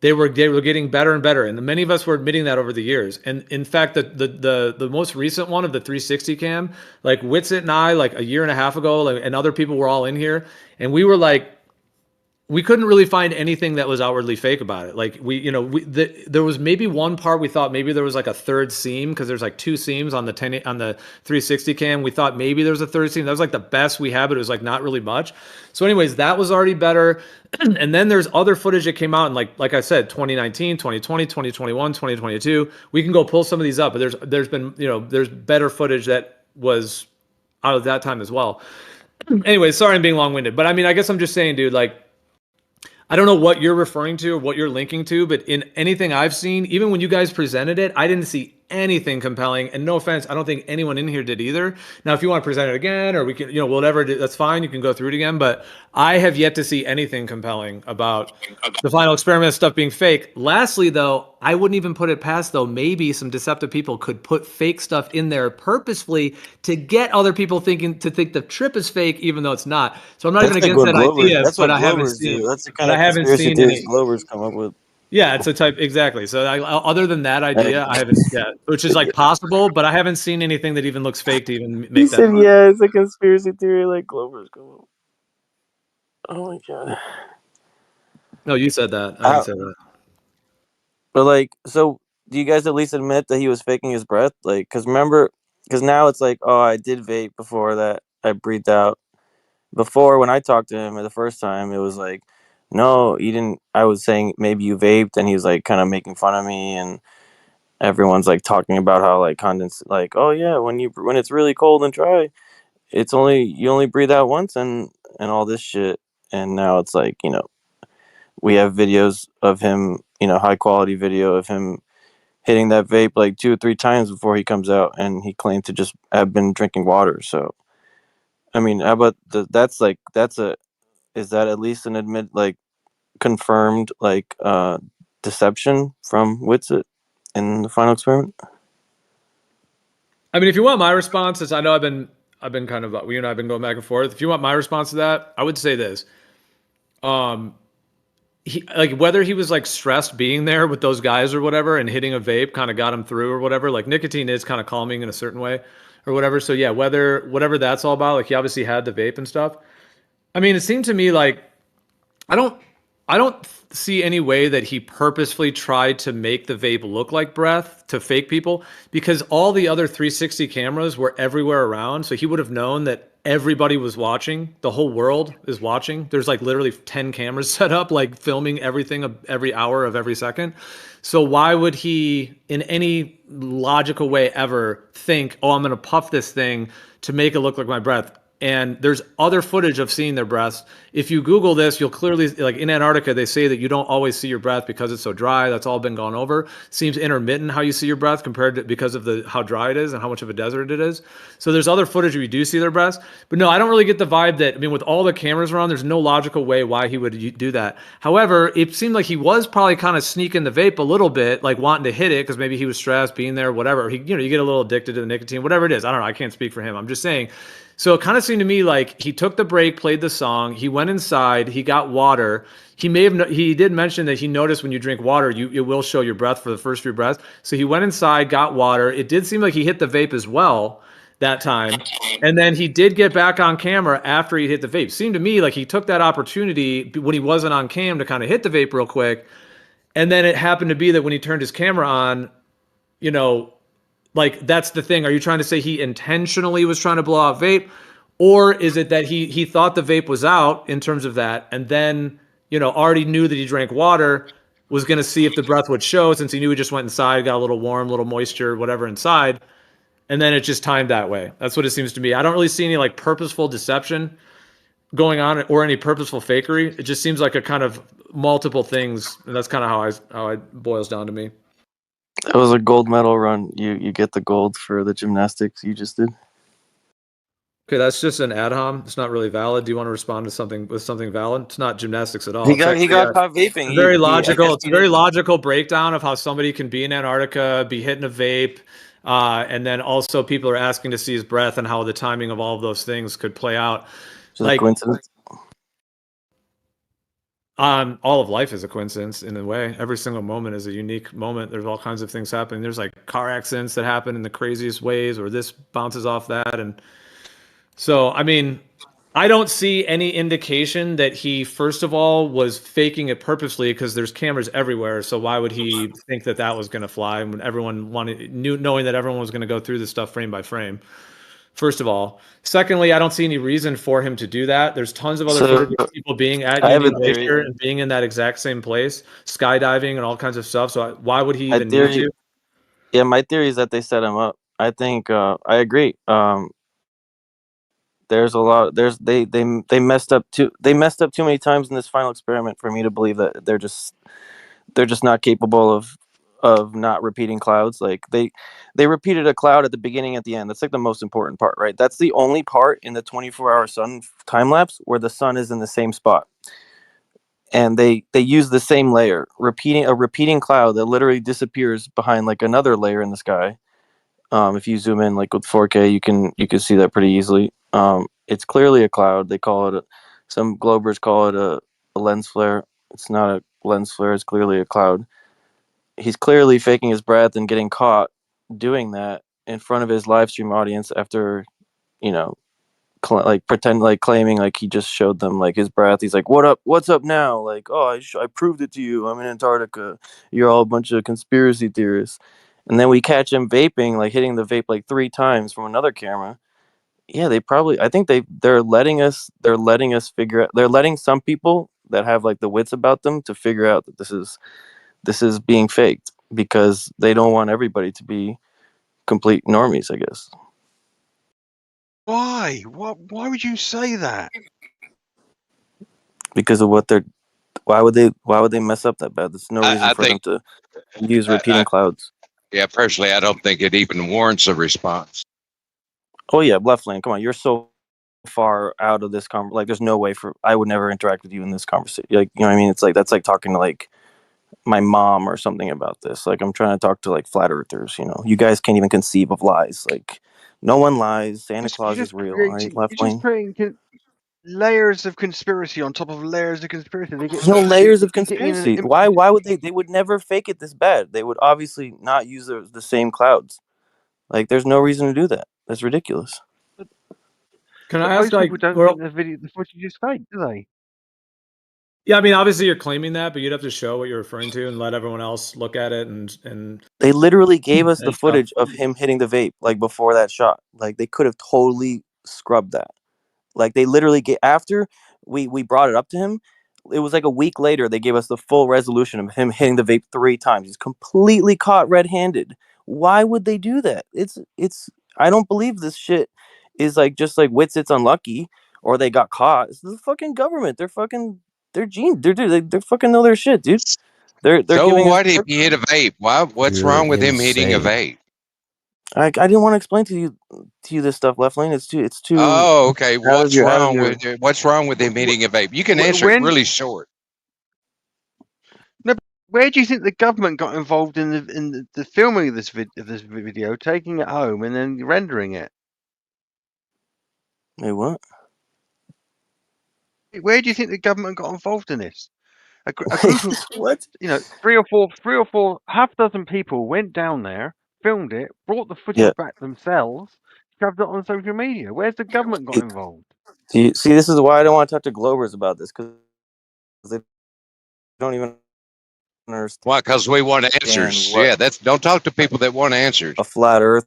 They were getting better and better, and many of us were admitting that over the years. And in fact, the most recent one of the 360 cam, like Witsit and I, like a year and a half ago, like, and other people were all in here, and we were like, we couldn't really find anything that was outwardly fake about it. Like there was maybe one part we thought maybe there was like a third seam, because there's like two seams on the 360 cam. We thought maybe there was a third seam. That was like the best we had, but it was like not really much. So anyways, that was already better. And then there's other footage that came out in like I said, 2019, 2020, 2021, 2022. We can go pull some of these up, but there's been, there's better footage that was out of that time as well. Anyway, sorry I'm being long-winded, but I mean, I guess I'm just saying, dude, like, I don't know what you're referring to or what you're linking to, but in anything I've seen, even when you guys presented it, I didn't see anything compelling. And no offense, I don't think anyone in here did either. Now, if you want to present it again, or we can, whatever, that's fine. You can go through it again. But I have yet to see anything compelling about the final experiment stuff being fake. Lastly, though, I wouldn't even put it past, though, maybe some deceptive people could put fake stuff in there purposefully to get other people think the trip is fake, even though it's not. So I'm not even against that idea, but I haven't seen. That's the kind of conspiracy theories Glovers come up with. Yeah, it's a type, exactly. So other than that idea, I haven't, which is like possible, but I haven't seen anything that even looks fake to even make that. Said, yeah, it's a conspiracy theory like Glovers come up. Oh my god. No, you said that. I didn't say that. But like, so do you guys at least admit that he was faking his breath? Like, because now it's like, oh, I did vape before that. I breathed out. Before, when I talked to him the first time, it was like, no, you didn't. I was saying maybe you vaped, and he was like kind of making fun of me, and everyone's like talking about how like like, oh yeah, when it's really cold and dry, you only breathe out once, and all this shit. And now it's like, we have videos of him, high quality video of him hitting that vape like 2 or 3 times before he comes out, and he claimed to just have been drinking water. So, I mean, how about is that at least an confirmed deception from Witsit in the final experiment? I mean, if you want my response, as I know I've been kind of, you and I have been going back and forth. If you want my response to that, I would say this. He, like, whether he was like stressed being there with those guys or whatever, and hitting a vape kind of got him through or whatever. Like, nicotine is kind of calming in a certain way or whatever. So yeah, whatever that's all about, like, he obviously had the vape and stuff. I mean, it seemed to me like I don't see any way that he purposefully tried to make the vape look like breath to fake people, because all the other 360 cameras were everywhere around. So he would have known that everybody was watching. The whole world is watching. There's like literally 10 cameras set up, like filming everything every hour of every second. So why would he, in any logical way ever, think, oh, I'm going to puff this thing to make it look like my breath? And there's other footage of seeing their breaths. If you Google this, you'll clearly, like in Antarctica, they say that you don't always see your breath because it's so dry. That's all been gone over. Seems intermittent how you see your breath compared to, because of how dry it is and how much of a desert it is. So there's other footage where you do see their breaths. But no, I don't really get the vibe that, I mean, with all the cameras around, there's no logical way why he would do that. However, it seemed like he was probably kind of sneaking the vape a little bit, like wanting to hit it because maybe he was stressed being there, whatever. You get a little addicted to the nicotine, whatever it is. I don't know. I can't speak for him. I'm just saying. So it kind of seemed to me like he took the break, played the song, he went inside, he got water. He did mention that he noticed when you drink water, it will show your breath for the first few breaths. So he went inside, got water. It did seem like he hit the vape as well that time. And then he did get back on camera after he hit the vape. Seemed to me like he took that opportunity when he wasn't on cam to kind of hit the vape real quick. And then it happened to be that when he turned his camera on, like, that's the thing. Are you trying to say he intentionally was trying to blow out vape? Or is it that he thought the vape was out in terms of that, and then, already knew that he drank water, was going to see if the breath would show, since he knew he just went inside, got a little warm, little moisture, whatever inside, and then it just timed that way. That's what it seems to me. I don't really see any like purposeful deception going on or any purposeful fakery. It just seems like a kind of multiple things, and that's kind of how it boils down to me. That was a gold medal run. You get the gold for the gymnastics you just did. Okay, that's just an ad hom. It's not really valid. Do you want to respond to something with something valid? It's not gymnastics at all. He It's got actually caught vaping. a very I logical. guess It's a very logical breakdown of how somebody can be in Antarctica, be hitting a vape, and then also people are asking to see his breath and how the timing of all of those things could play out. Just a Like, coincidence. all of life is a coincidence in a way. Every single moment is a unique moment. There's all kinds of things happening. There's like car accidents that happen in the craziest ways, or this bounces off that, and so I mean, I don't see any indication that he, first of all, was faking it purposely because there's cameras everywhere. So why would he think that that was going to fly when everyone knowing that everyone was going to go through this stuff frame by frame? First of all. Secondly, I don't see any reason for him to do that. There's tons of other footage of people being at I have Union a theory. Glacier and being in that exact same place, skydiving and all kinds of stuff. So why would he My even need theory, to? yeah, my theory is that they set him up. I think I agree. There's a lot. They messed up too. They messed up too many times in this final experiment for me to believe that they're just not capable of not repeating clouds. Like they repeated a cloud at the beginning, at the end. That's like the most important part, right? That's the only part in the 24-hour sun time lapse where the sun is in the same spot, and they use the same layer, repeating cloud that literally disappears behind like another layer in the sky. If you zoom in like with 4K, you can see that pretty easily. It's clearly a cloud. They call it some globers call it a lens flare. It's not a lens flare. It's clearly a cloud. He's clearly faking his breath and getting caught doing that in front of his live stream audience after, you know, claiming like he just showed them like his breath. He's like, what's up now? Like, oh, I proved it to you. I'm in Antarctica. You're all a bunch of conspiracy theorists. And then we catch him vaping, like hitting the vape like 3 times from another camera. Yeah, I think they're letting us figure out, they're letting some people that have like the wits about them to figure out that this is being faked because they don't want everybody to be complete normies, I guess. Why? Why would you say that? Because of why would they mess up that bad? There's no reason for them to use repeating clouds. Yeah, personally, I don't think it even warrants a response. Oh yeah, left lane. Come on, you're so far out of this like there's no way I would never interact with you in this conversation. Like, you know what I mean? It's like that's like talking to like my mom or something about this. Like I'm trying to talk to like flat earthers, you know. You guys can't even conceive of lies. Like no one lies. Santa Claus is real, right? You're Left just lane. putting layers of conspiracy on top of layers of conspiracy. There's no layers of You're getting conspiracy. Why would they would never fake it this bad? They would obviously not use the same clouds. Like there's no reason to do that. That's ridiculous. Can But I ask, most like, people don't well, think the footage is fake, do they? yeah, I mean, obviously you're claiming that, but you'd have to show what you're referring to and let everyone else look at it and They literally gave us the and, footage of him hitting the vape like before that shot. Like they could have totally scrubbed that. Like they literally after we brought it up to him, it was like a week later they gave us the full resolution of him hitting the vape 3 times. He's completely caught red-handed. Why would they do that? It's I don't believe this shit is like just like Witsit's unlucky or they got caught. It's the fucking government. They're genius. They fucking know their shit, dude. They're So giving us. what if he hit a vape? What's You're wrong with him hitting a insane. vape? I didn't want to explain to you this stuff, left lane. It's too Oh, okay. How did What's wrong with him hitting a vape? You can answer it really short. No, where do you think the government got involved in the filming of this video, taking it home and then rendering it? Wait, what? Where do you think the government got involved in this? A group of What? three or four, half dozen people went down there, filmed it, brought the footage back themselves, shoved it on social media. Where's the government got involved? See, this is why I don't want to talk to Globers about this because they don't even understand. Why? Because we want answers. Yeah, don't talk to people that want answers. A flat Earth.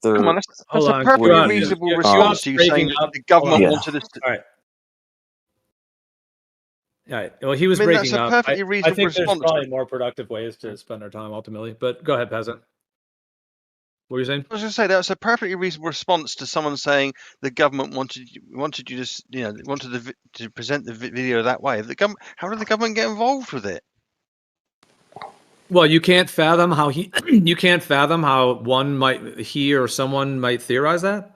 Come on, that's a perfectly reasonable response to you saying that the government wanted us to. All right. All right. Well, he was breaking that's a up. perfectly I reasonable think there's response. probably more productive ways to spend our time ultimately. But go ahead, Peasant. What were you saying? I was going to say that's a perfectly reasonable response to someone saying the government wanted you to wanted to present the video that way. How did the government get involved with it? Well, you can't fathom how you can't fathom how he or someone might theorize that.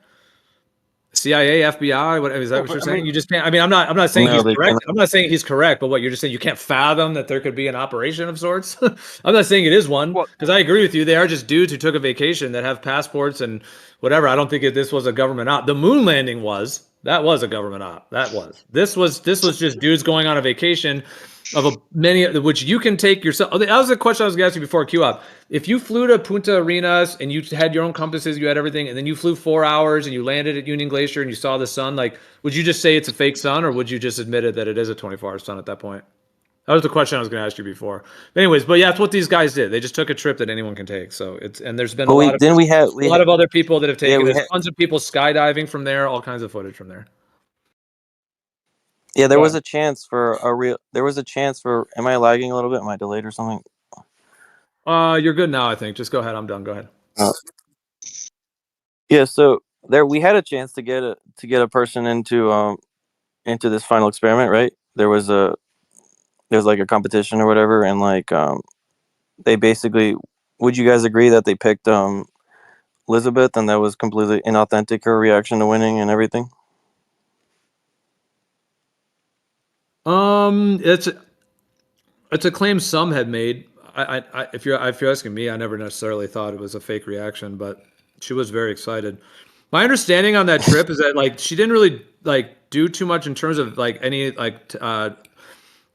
CIA, FBI, what is that? Well, What but, you're I saying? mean, You just can't. I mean, I'm not saying No, he's they correct. can. I'm not saying he's correct, but what you're just saying, you can't fathom that there could be an operation of sorts. I'm not saying it is one, what? because I agree with you. They are just dudes who took a vacation that have passports and whatever. I don't think this was a government op. The moon landing was. That was a government op. That was. This was just dudes going on a vacation of many, which you can take yourself. That was a question I was going to ask you before QOP. If you flew to Punta Arenas and you had your own compasses, you had everything, and then you flew 4 hours and you landed at Union Glacier and you saw the sun, like, would you just say it's a fake sun, or would you just admit it that it is a 24-hour sun at that point? That was the question I was going to ask you before. But anyways, but yeah, that's what these guys did. They just took a trip that anyone can take. So and there's been But a lot of other people that have taken we it. had Tons of people skydiving from there, all kinds of footage from there. yeah, there Go was ahead. a chance for a real. There was a chance for. Am I lagging a little bit? Am I delayed or something? You're good now, I think. Just go ahead. I'm done. Go ahead. Yeah, so there we had a chance to get a person into this final experiment, right? There's like a competition or whatever, and like they basically, would you guys agree that they picked Elizabeth, and that was completely inauthentic, her reaction to winning and everything? It's a claim some had made. If you're asking me, I never necessarily thought it was a fake reaction, but she was very excited. My understanding on that trip is that like she didn't really like do too much in terms of like any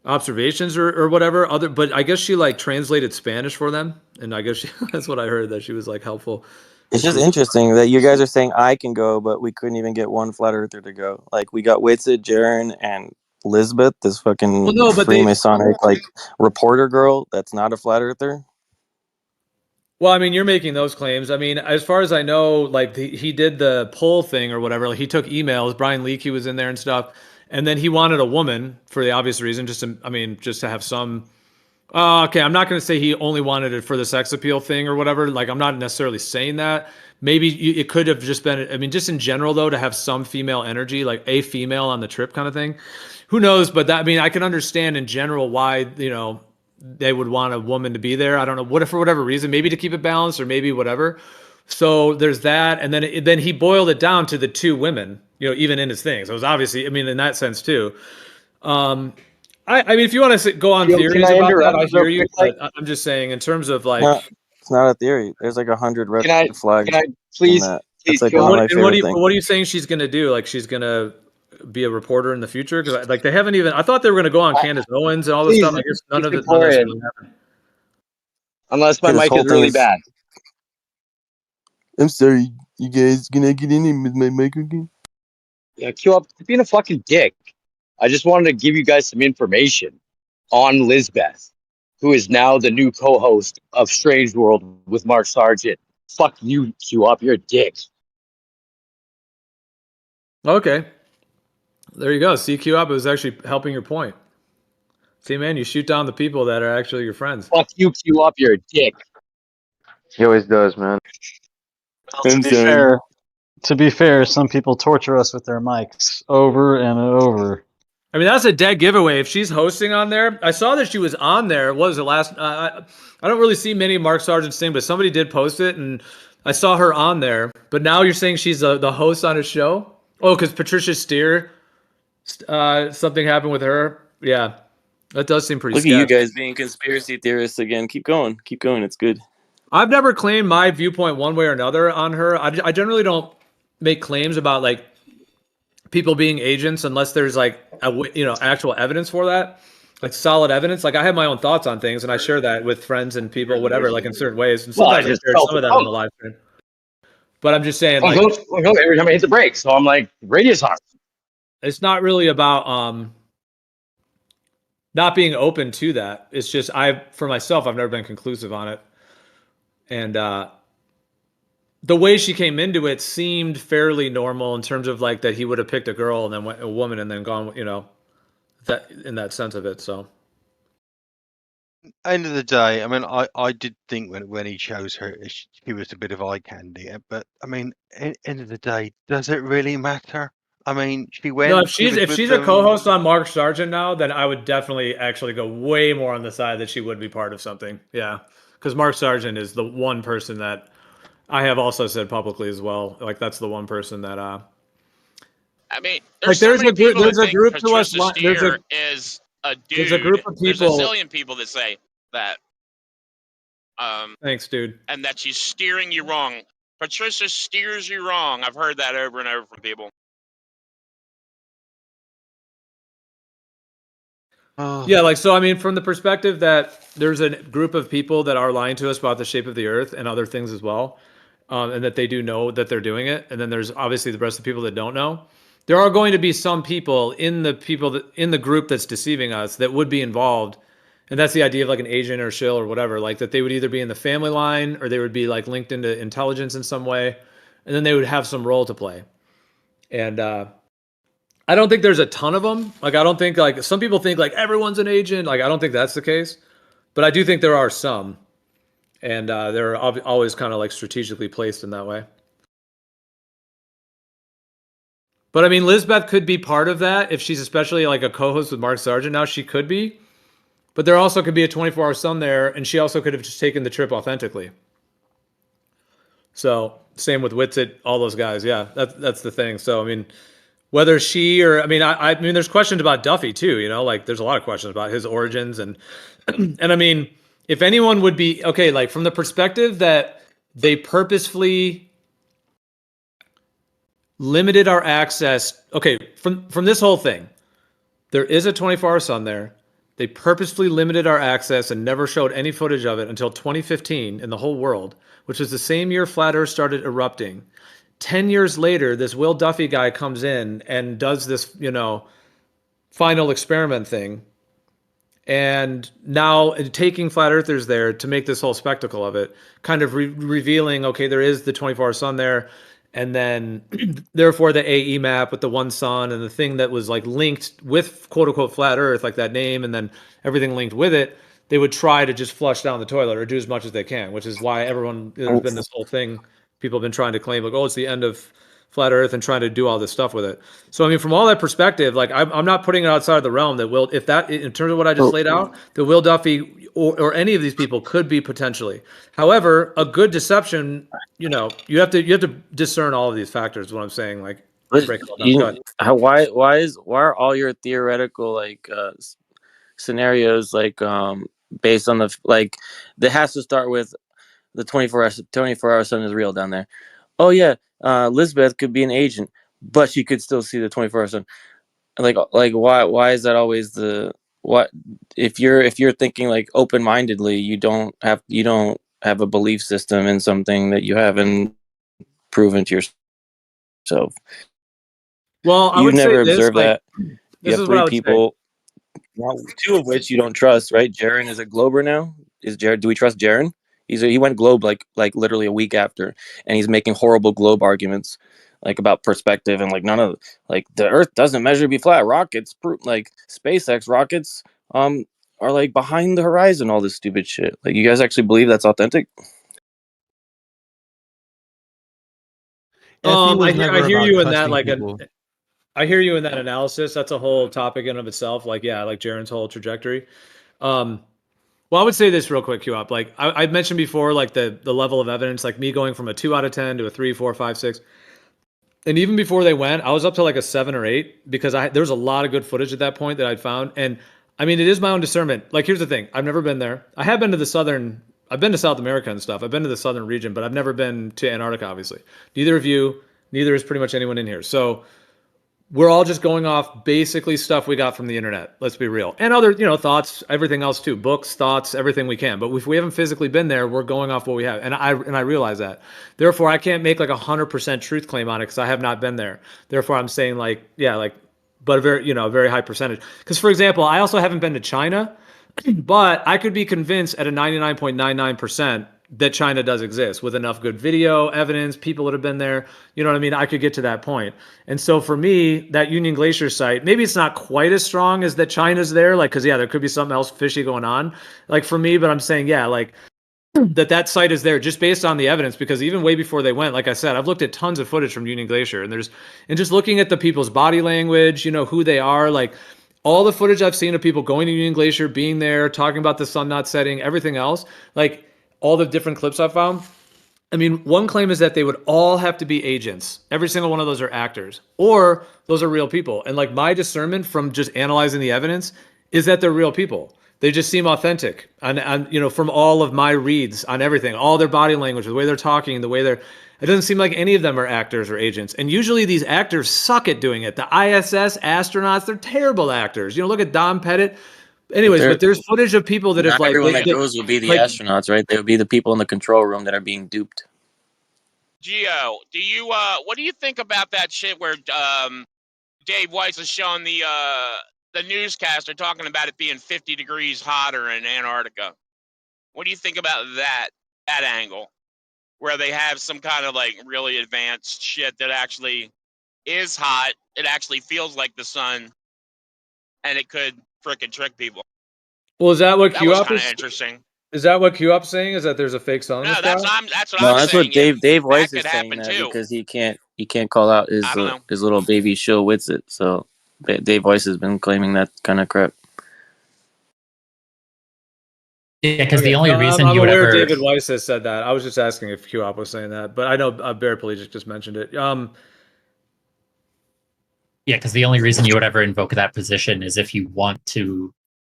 observations or whatever other, but I guess she like translated Spanish for them, and I guess that's what I heard, that she was like helpful. It's just interesting that you guys are saying I can go, but we couldn't even get one flat earther to go. Like we got Witsit, Jaren, and Elizabeth, this Well, fucking no, but Freemasonic like reporter girl that's not a flat earther. well, I mean, you're making those claims. I mean, as far as I know, like he did the poll thing or whatever. Like he took emails. Brian Leakey was in there and stuff, and then he wanted a woman for the obvious reason, just to have some. Okay, I'm not going to say he only wanted it for the sex appeal thing or whatever. Like, I'm not necessarily saying that. Maybe it could have just been. I mean, just in general though, to have some female energy, like a female on the trip, kind of thing. Who knows? But that, I mean, I can understand in general why they would want a woman to be there. I don't know what if for whatever reason, maybe to keep it balanced or maybe whatever. So there's that, and then he boiled it down to the 2 women. Even in his thing. So it was obviously, I mean, in that sense too. I mean, if you want to go on Yo, theories can I about that, interrupt I real hear you. quick? But I'm just saying, in terms of like, No, it's not a theory. There's like 100 red Can I flags can I in please that. please It's like queue one but of up? my favorite things. what are you saying she's gonna do? Like, she's gonna be a reporter in the future? Because like they haven't even. I thought they were gonna go on I, Candace Owens and all this please, stuff. I guess none please, of it. None of that's really Victorian. happened. Unless my Yeah, this mic whole is thing really is. bad. I'm sorry, you guys. Can I get in with my mic again? Yeah, queue up. You're being a fucking dick. I just wanted to give you guys some information on Lizbeth, who is now the new co-host of Strange World with Mark Sargent. Fuck you, queue up. You're a dick. Okay, there you go. CQ up. It was actually helping your point. See, man, you shoot down the people that are actually your friends. Fuck you, queue up. You're a dick. He always does, man. Well, to be fair, some people torture us with their mics over and over. I mean, that's a dead giveaway. If she's hosting on there, I saw that she was on there. What was it last? I don't really see many Mark Sargent's thing, but somebody did post it, and I saw her on there. But now you're saying she's the host on a show? Oh, because Patricia Steer, something happened with her. Yeah, that does seem pretty. Look sketchy. at you guys being conspiracy theorists again. Keep going. Keep going. It's good. I've never claimed my viewpoint one way or another on her. I generally don't make claims about like people being agents unless there's like actual evidence for that, like solid evidence. Like I have my own thoughts on things and I share that with friends and people, whatever, like in certain ways. And Well, I sometimes I just share felt some the of that on the pump. live stream. But I'm just saying, like, Every time I hit the brakes, so I'm like, radius hard. it's not really about not being open to that. It's just for myself, I've never been conclusive on it. And the way she came into it seemed fairly normal in terms of like that he would have picked a girl and then went a woman and then gone, that in that sense of it. So End of the day, I mean, I did think when he chose her, she was a bit of eye candy. But I mean, end of the day, does it really matter? I mean, she went. No, if she she's was if with she's a them. co-host on Mark Sargent now, then I would definitely actually go way more on the side that she would be part of something. Yeah, because Mark Sargent is the one person that I have also said publicly as well. Like that's the one person that I mean, like there's so many people that there's a think group to us Patricia there's a Steer is a there's a group dude. of There's a people. zillion people that say that. Thanks, dude. And that she's steering you wrong. Patricia steers you wrong. I've heard that over and over from people. Yeah, like so. I mean, from the perspective that there's a group of people that are lying to us about the shape of the Earth and other things as well, and that they do know that they're doing it, and then there's obviously the rest of the people that don't know. There are going to be some people in the group that's deceiving us that would be involved, and that's the idea of like an agent or shill or whatever. Like that they would either be in the family line or they would be like linked into intelligence in some way, and then they would have some role to play. And I don't think there's a ton of them. Like, I don't think like some people think like everyone's an agent. Like, I don't think that's the case, but I do think there are some, and they're always kind of like strategically placed in that way. But I mean, Lizbeth could be part of that if she's especially like a co-host with Mark Sargent. Now she could be, but there also could be a 24-hour sun there, and she also could have just taken the trip authentically. So same with Witsit, all those guys. Yeah, that's the thing. So I mean. Whether she or I mean, there's questions about Duffy too. You know, like there's a lot of questions about his origins and and I mean, if anyone would be okay, like from the perspective that they purposefully limited our access. Okay, from this whole thing, there is a 24-hour sun there. They purposefully limited our access and never showed any footage of it until 2015 in the whole world, which was the same year Flat Earth started erupting. 10 years later, this Will Duffy guy comes in and does this, final experiment thing. And now taking flat earthers there to make this whole spectacle of it, kind of revealing, okay, there is the 24-hour sun there. And then therefore the AE map with the one sun and the thing that was like linked with quote unquote flat earth, like that name, and then everything linked with it, they would try to just flush down the toilet or do as much as they can, which is why there's been this whole thing. People have been trying to claim like, oh, it's the end of flat earth and trying to do all this stuff with it. So, I mean, from all that perspective, like I'm not putting it outside of the realm that in terms of what I just laid out, that Will Duffy or any of these people could be potentially. However, a good deception, you have to discern all of these factors. Is what I'm saying, like, break it all down. Why are all your theoretical like scenarios like based on that has to start with the 24-hour sun is real down there. Oh yeah, Lisbeth could be an agent, but she could still see the 24-hour sun. Like why is that always the what? If you're thinking like open-mindedly, you don't have a belief system in something that you haven't proven to yourself. Well, I You've would never say observed this, that. This You have is what I three would people, two of which you don't trust, right? Jaren is a Glober now. Do we trust Jaren? He went Globe like literally a week after, and he's making horrible Globe arguments like about perspective and like none of like the Earth doesn't measure to be flat. Rockets, like SpaceX rockets, are like behind the horizon. All this stupid shit. Like, you guys actually believe that's authentic? I hear you in that, like, I hear you in that analysis. That's a whole topic in of itself. Like, yeah, like Jaren's whole trajectory. Well, I would say this real quick, Q-Up. Like I mentioned before, like the level of evidence, like me going from a 2 out of 10 to a 3, 4, 5, 6. And even before they went, I was up to like a 7 or 8 because there was a lot of good footage at that point that I'd found. And I mean, it is my own discernment. Like, here's the thing. I've never been there. I've been to South America and stuff. I've been to the southern region, but I've never been to Antarctica, obviously. Neither of you, neither is pretty much anyone in here. So we're all just going off basically stuff we got from the internet. Let's be real. And other, thoughts, everything else too, books, thoughts, everything we can. But if we haven't physically been there, we're going off what we have. And I realize that. Therefore, I can't make like 100% truth claim on it because I have not been there. Therefore, I'm saying but a very, a very high percentage. Because for example, I also haven't been to China, but I could be convinced at a 99.99% that China does exist with enough good video evidence, people that have been there. You know what I mean? I could get to that point. And so for me, that Union Glacier site, maybe it's not quite as strong as that China's there. Like, cause yeah, there could be something else fishy going on. Like for me, but I'm saying, yeah, like that site is there just based on the evidence, because even way before they went, like I said, I've looked at tons of footage from Union Glacier, and just looking at the people's body language, who they are, like all the footage I've seen of people going to Union Glacier, being there, talking about the sun not setting, everything else, like all the different clips I've found. I mean, one claim is that they would all have to be agents. Every single one of those are actors, or those are real people. And like my discernment from just analyzing the evidence is that they're real people. They just seem authentic. And from all of my reads on everything, all their body language, the way they're talking, the way it doesn't seem like any of them are actors or agents. And usually these actors suck at doing it. The ISS astronauts, they're terrible actors. Look at Dom Pettit. Anyways, but there's footage of people that have Not like everyone that goes would be the astronauts, right? They would be the people in the control room that are being duped. Gio, what do you think about that shit where Dave Weiss is showing the newscaster talking about it being 50 degrees hotter in Antarctica? What do you think about that angle, where they have some kind of like really advanced shit that actually is hot? It actually feels like the sun, and it could frickin' trick people. Well, is that what that was QOP kind is? of interesting. Is that what QOP's saying? Is that there's a fake sun? No, that's what I'm That's saying. what Dave Weiss is could saying happen that too. because he can't call out his little baby shill Witsit. So Dave Weiss has been claiming that kind of crap. Yeah, because the only reason I'm you would aware ever David Weiss has said that. I was just asking if QOP was saying that, but I know Bear Pelagic just mentioned it. Yeah, because the only reason you would ever invoke that position is if you want to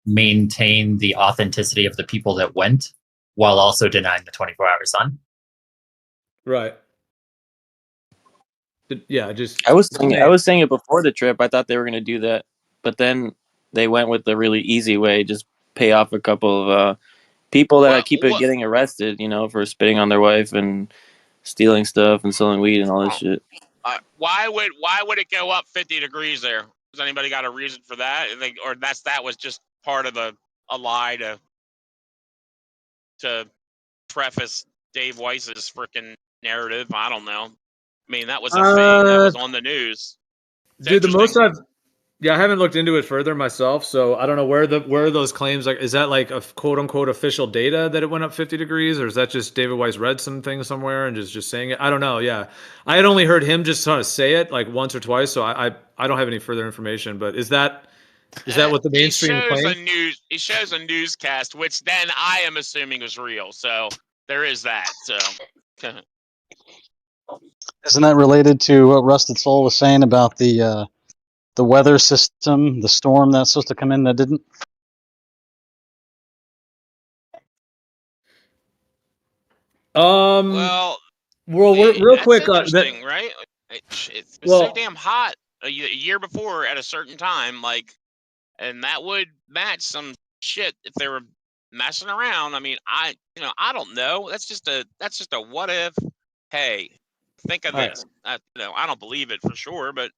maintain the authenticity of the people that went, while also denying the 24-hour sun. Right. Yeah, I was saying it before the trip. I thought they were going to do that, but then they went with the really easy way, just pay off a couple of people that keep getting arrested, for spitting on their wife and stealing stuff and selling weed and all this shit. Why would it go up 50 degrees there? Has anybody got a reason for that? Or that was just part of a lie to preface Dave Weiss's freaking narrative? I don't know. I mean, that was a thing that was on the news. Dude, the most I haven't looked into it further myself, so I don't know where those claims, like, is that like a quote unquote official data that it went up 50 degrees, or is that just David Weiss read something somewhere and just saying it? I don't know. Yeah, I had only heard him just sort of say it like once or twice, so I don't have any further information. But is that what the mainstream claims? He shows a newscast, which then I am assuming was real. So there is that. So. Isn't that related to what Rusted Soul was saying about the weather system, the storm that's supposed to come in that didn't? Well, real quick. Interesting, right? It's so damn hot a year before at a certain time, and that would match some shit if they were messing around. I mean, I don't know. That's just a what if. Hey, think of this. I don't believe it for sure, but.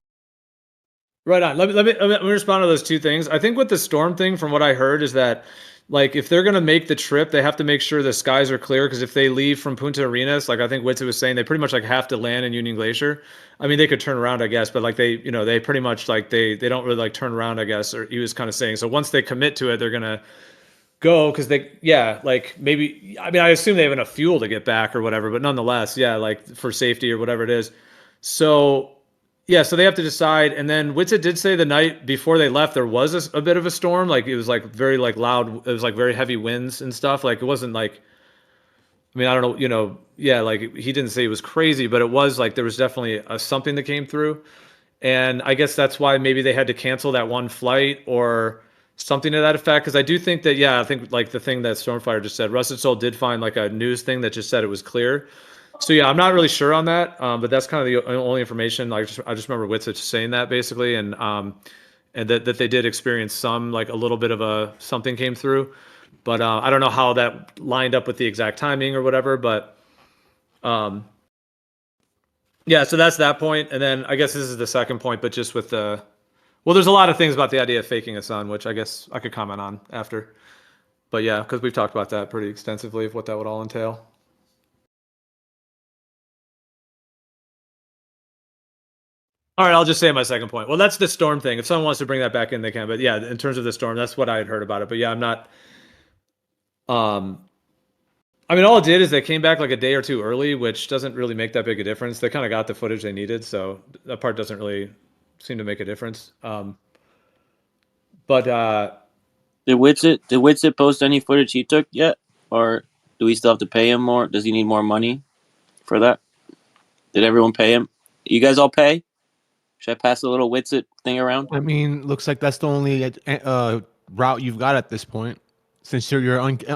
Right on. Let me respond to those two things. I think with the storm thing, from what I heard, is that like if they're gonna make the trip, they have to make sure the skies are clear, because if they leave from Punta Arenas, like I think Witsit was saying, they pretty much like have to land in Union Glacier. I mean, they could turn around, I guess, but like they pretty much like they don't really like turn around, I guess, or he was kind of saying. So once they commit to it, they're gonna go, because like maybe, I mean, I assume they have enough fuel to get back or whatever, but nonetheless, like for safety or whatever it is. So yeah, so they have to decide. And then Witsit did say the night before they left, there was a bit of a storm. Like it was like very like loud. It was like very heavy winds and stuff. Like it wasn't like, I mean, I don't know, like he didn't say it was crazy, but it was like there was definitely something that came through. And I guess that's why maybe they had to cancel that one flight or something to that effect. Because I do think that, I think like the thing that Stormfire just said, Rusted Soul did find like a news thing that just said it was clear. So I'm not really sure on that, but that's kind of the only information. Like I just remember Witsit saying that basically, and that they did experience some, like a little bit of something came through, but I don't know how that lined up with the exact timing or whatever. But so that's that point. And then I guess this is the second point, but just with there's a lot of things about the idea of faking a sun, which I guess I could comment on after. But yeah, because we've talked about that pretty extensively of what that would all entail. All right, I'll just say my second point. Well, that's the storm thing. If someone wants to bring that back in, they can. But yeah, in terms of the storm, that's what I had heard about it. But yeah, I'm not. I I mean, all it did is they came back like a day or two early, which doesn't really make that big a difference. They kind of got the footage they needed, so that part doesn't really seem to make a difference. But Did Witsit post any footage he took yet, or do we still have to pay him more? Does he need more money for that? Did everyone pay him? You guys all pay? Should I pass a little Witsit thing around? I mean, looks like that's the only route you've got at this point. Since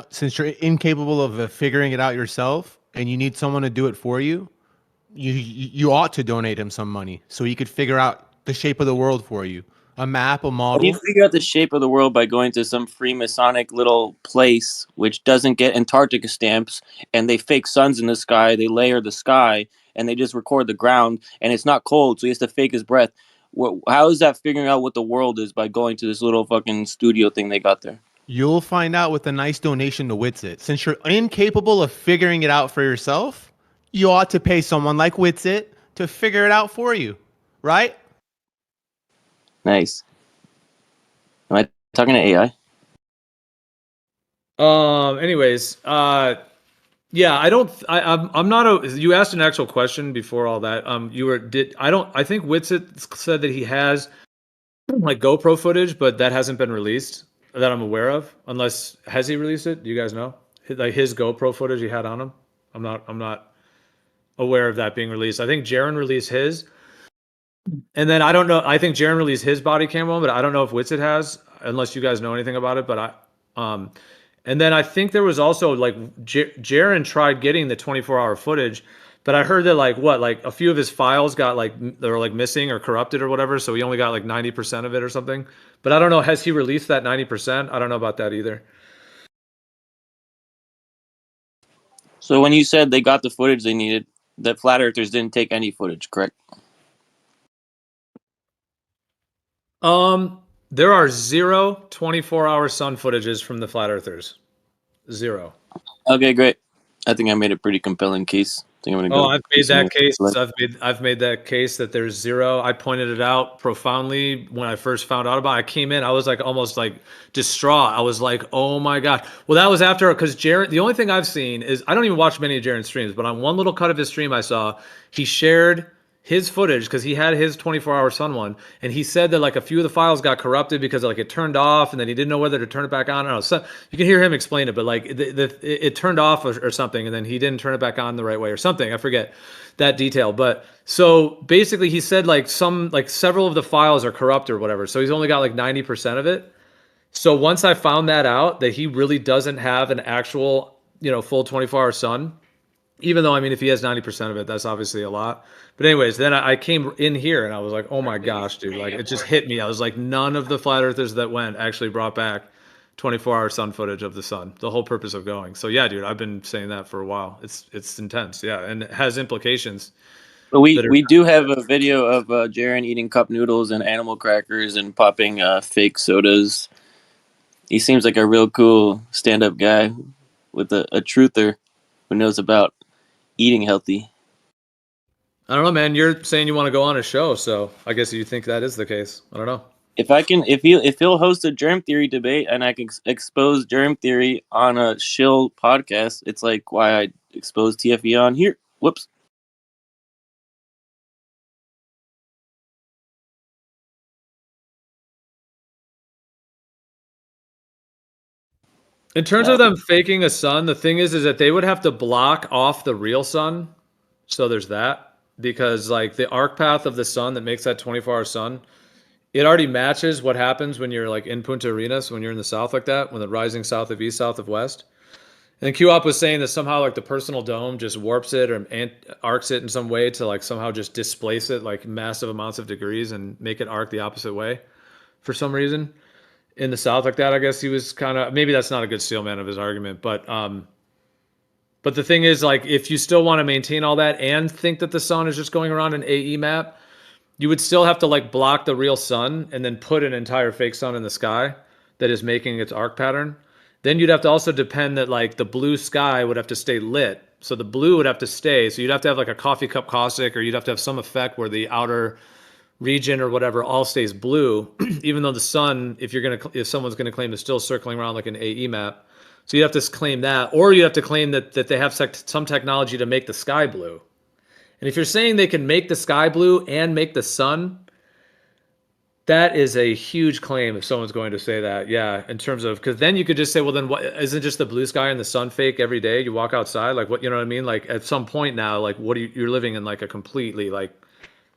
since you're incapable of figuring it out yourself, and you need someone to do it for you, you ought to donate him some money so he could figure out the shape of the world for you. A map, a How model. do you figure out the shape of the world by going to some Freemasonic little place which doesn't get Antarctica stamps, and they fake suns in the sky, they layer the sky, and they just record the ground, and it's not cold, so he has to fake his breath. How is that figuring out what the world is by going to this little fucking studio thing they got there? You'll find out with a nice donation to Witsit. Since you're incapable of figuring it out for yourself, you ought to pay someone like Witsit to figure it out for you, right? Nice. Am I talking to AI? Anyways, yeah, I'm not a. You asked an actual question before all that. I think Witsit said that he has like GoPro footage, but that hasn't been released that I'm aware of. Unless has he released it? Do you guys know? Like his GoPro footage he had on him. I'm not aware of that being released. I think Jaren released his, and then I don't know. I think Jaren released his body cam one, but I don't know if Witsit has, unless you guys know anything about it. But and then I think there was also like Jaren tried getting the 24-hour footage, but I heard that like a few of his files got they were like missing or corrupted or whatever, so he only got like 90% of it or something. But I don't know, has he released that 90%? I don't know about that either. So when you said they got the footage they needed, the Flat Earthers didn't take any footage, correct? There are 0 24-hour sun footages from the Flat Earthers. 0. Okay, great. I think I made a pretty compelling case. I think I'm gonna go. I've made that case. I've made that case that there's 0. I pointed it out profoundly when I first found out about it. I came in, I was like almost like distraught. I was like, oh my God. Well, that was after, because Jaren, the only thing I've seen is, I don't even watch many of Jaren's streams, but on one little cut of his stream I saw, he shared his footage because he had his 24-hour sun one, and he said that like a few of the files got corrupted because like it turned off, and then he didn't know whether to turn it back on. I don't know. So you can hear him explain it, but like it turned off or something, and then he didn't turn it back on the right way or something. I forget that detail, but so basically he said like several of the files are corrupt or whatever. So he's only got like 90% of it. So once I found that out, that he really doesn't have an actual, full 24-hour sun, even though, I mean, if he has 90% of it, that's obviously a lot. But anyways, then I came in here and I was like, oh my gosh, dude, like it just hit me. I was like, none of the Flat Earthers that went actually brought back 24-hour sun footage of the sun, the whole purpose of going. So yeah, dude, I've been saying that for a while. It's intense. Yeah. And it has implications. But we do have a video of Jaren eating cup noodles and animal crackers and popping fake sodas. He seems like a real cool stand-up guy with a truther who knows about eating healthy. I don't know, man. You're saying you want to go on a show, so I guess you think that is the case. I don't know. If he'll host a germ theory debate and I can expose germ theory on a shill podcast, it's like why I expose TFE on here. Whoops. In terms of them faking a sun, the thing is that they would have to block off the real sun. So there's that, because like the arc path of the sun that makes that 24-hour sun, it already matches what happens when you're like in Punta Arenas, when you're in the south like that, when the rising south of east, south of west. And QOP was saying that somehow like the personal dome just warps it or arcs it in some way to like somehow just displace it like massive amounts of degrees and make it arc the opposite way for some reason. In the south like that, I guess he was kind of, maybe that's not a good steelman of his argument, but the thing is, like, if you still want to maintain all that and think that the sun is just going around an AE map, you would still have to like block the real sun and then put an entire fake sun in the sky that is making its arc pattern. Then you'd have to also depend that like the blue sky would have to stay lit. So the blue would have to stay. So you'd have to have like a coffee cup caustic, or you'd have to have some effect where the outer region or whatever all stays blue, even though the sun, if someone's gonna claim, is still circling around like an AE map, So you have to claim that, or you have to claim that they have some technology to make the sky blue. And if you're saying they can make the sky blue and make the sun, that is a huge claim if someone's going to say that. Yeah, in terms of, because then you could just say, well, then what isn't just the blue sky and the sun fake every day? You walk outside, like what, you know what I mean? Like at some point now, like what are you're living in like a completely like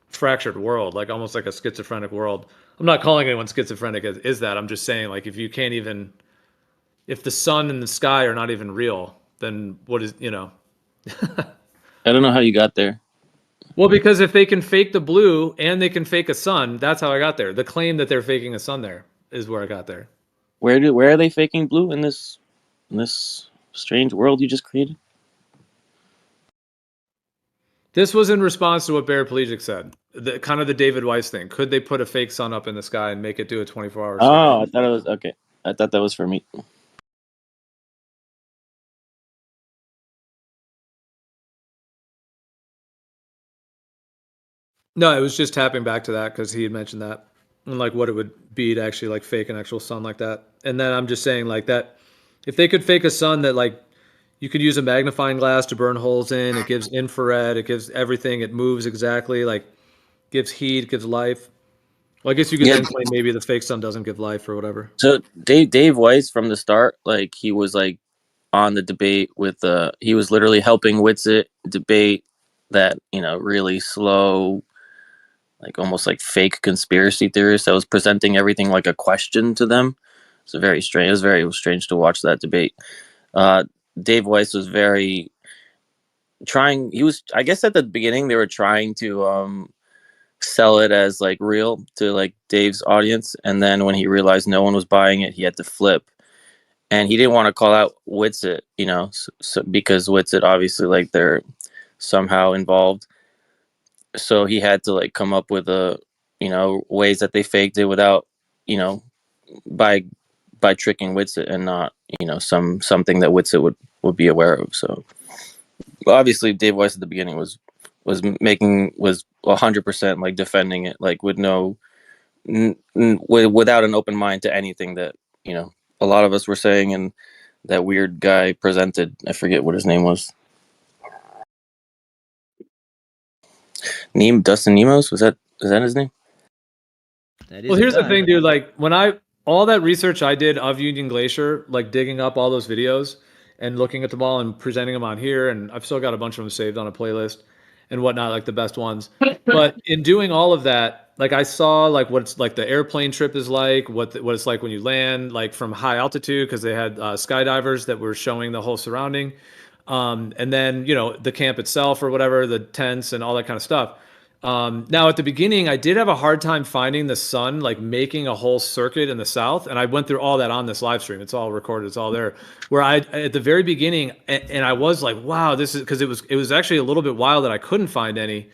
fractured world, like almost like a schizophrenic world. I'm not calling anyone schizophrenic is that. I'm just saying like if you can't even, if the sun and the sky are not even real, then what is, you know? I don't know how you got there. Well, because if they can fake the blue and they can fake a sun, that's how I got there. The claim that they're faking a sun there is where I got there. Where are they faking blue in this strange world you just created? This was in response to what Paraplegic said. The kind of the David Weiss thing. Could they put a fake sun up in the sky and make it do a 24-hour Oh, I thought it was okay. I thought that was for me. No, it was just tapping back to that because he had mentioned that and like what it would be to actually like fake an actual sun like that. And then I'm just saying like that if they could fake a sun that like you could use a magnifying glass to burn holes in, it gives infrared, it gives everything, it moves exactly, like gives heat, gives life. Well, I guess you could then claim maybe the fake sun doesn't give life or whatever. So Dave Weiss from the start, like he was like on the debate with he was literally helping Witsit debate that, you know, really slow, like almost like fake conspiracy theorist that was presenting everything like a question to them. It's very strange. It was very strange to watch that debate. Dave Weiss was very trying. He was, I guess, at the beginning they were trying to sell it as like real to like Dave's audience, and then when he realized no one was buying it, he had to flip. And he didn't want to call out Witsit, you know, so because Witsit obviously like they're somehow involved. So he had to like come up with ways that they faked it without, you know, by tricking Witsit and not, you know, something that Witsit would be aware of. So obviously Dave Weiss at the beginning was 100% like defending it, like with without an open mind to anything that, you know, a lot of us were saying, and that weird guy presented. I forget what his name was. Dustin Nemos, is that his name? Well, here's the thing, dude. Like when all that research I did of Union Glacier, like digging up all those videos and looking at them all and presenting them on here, and I've still got a bunch of them saved on a playlist and whatnot, like the best ones. But in doing all of that, like I saw like what it's like the airplane trip is like, what it's like when you land, like from high altitude, because they had skydivers that were showing the whole surrounding, and then you know the camp itself or whatever, the tents and all that kind of stuff. Now at the beginning, I did have a hard time finding the sun, like making a whole circuit in the south. And I went through all that on this live stream. It's all recorded. It's all there where at the very beginning, and I was like, wow, this is, cause it was actually a little bit wild that I couldn't find any,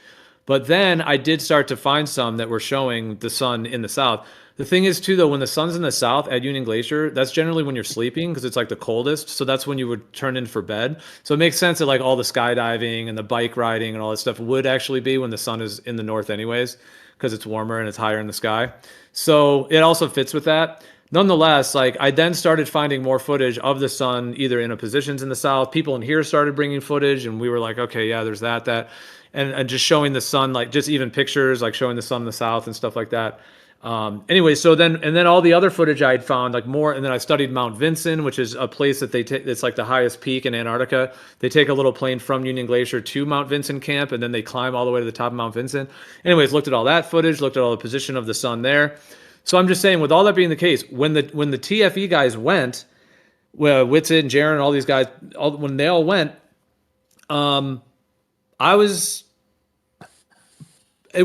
but then I did start to find some that were showing the sun in the south. The thing is too, though, when the sun's in the south at Union Glacier, that's generally when you're sleeping because it's like the coldest. So that's when you would turn in for bed. So it makes sense that like all the skydiving and the bike riding and all that stuff would actually be when the sun is in the north anyways, because it's warmer and it's higher in the sky. So it also fits with that. Nonetheless, like I then started finding more footage of the sun either in positions in the south. People in here started bringing footage, and we were like, okay, yeah, there's that. And just showing the sun, like just even pictures, like showing the sun in the south and stuff like that. Anyway, so then all the other footage I had found like more, and then I studied Mount Vinson, which is a place that it's like the highest peak in Antarctica. They take a little plane from Union Glacier to Mount Vinson camp, and then they climb all the way to the top of Mount Vinson. Anyways, looked at all that footage, looked at all the position of the sun there. So I'm just saying, with all that being the case, when the TFE guys went, well, Witsit and Jaron and all these guys, when they all went, it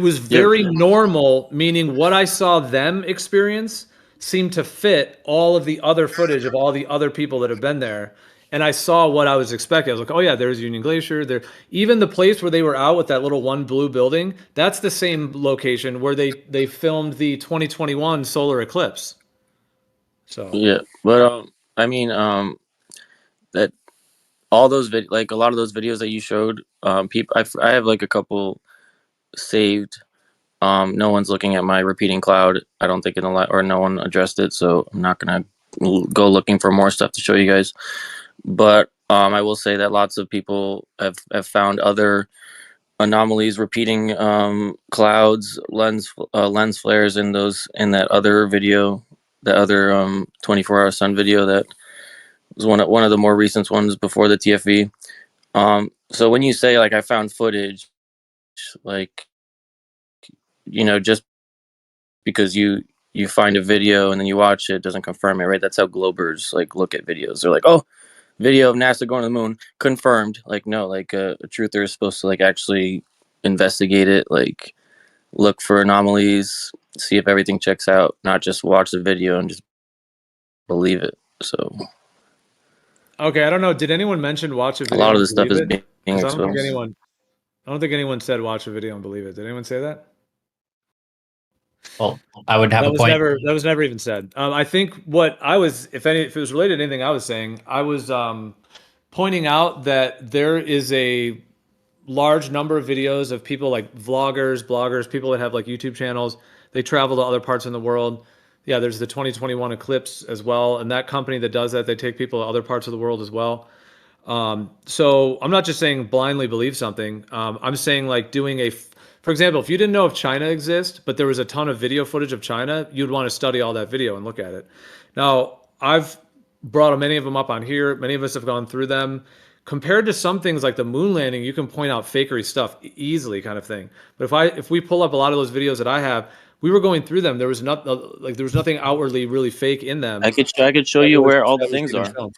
was very normal, meaning what I saw them experience seemed to fit all of the other footage of all the other people that have been there. And I saw what I was expecting. I was like, oh yeah, there's Union Glacier. There, even the place where they were out with that little one blue building, that's the same location where they filmed the 2021 solar eclipse. So yeah, but I mean, that all those like a lot of those videos that you showed, people, I have like a couple saved. No one's looking at my repeating cloud, I don't think, in the or no one addressed it, so I'm not gonna go looking for more stuff to show you guys. But I will say that lots of people have found other anomalies, repeating clouds, lens flares in that other video, the other 24-hour sun video that was one of the more recent ones before the TFE. So when you say like I found footage, like, you know, just because you find a video and then you watch it doesn't confirm it, right? That's how Globers like look at videos. They're like, oh, video of NASA going to the moon confirmed. Like, no, like a truther is supposed to like actually investigate it, like look for anomalies, see if everything checks out, not just watch the video and just believe it. So Okay, I don't know. Did anyone mention watch a a video lot of and this stuff believe is it? being Because exposed. I don't think anyone said watch a video and believe it. Did anyone say that? Well, I would have a point. That was never even said. I think what I was, if it was related to anything I was saying, I was pointing out that there is a large number of videos of people like vloggers, bloggers, people that have like YouTube channels. They travel to other parts in the world. Yeah, there's the 2021 eclipse as well, and that company that does that, they take people to other parts of the world as well. So I'm not just saying blindly believe something. I'm saying like doing for example, if you didn't know if China exists, but there was a ton of video footage of China, you'd want to study all that video and look at it. Now, I've brought many of them up on here. Many of us have gone through them. Compared to some things like the moon landing, you can point out fakery stuff easily, kind of thing. But if we pull up a lot of those videos that I have, we were going through them. There was nothing outwardly really fake in them. I could show you where all the things are. Shown.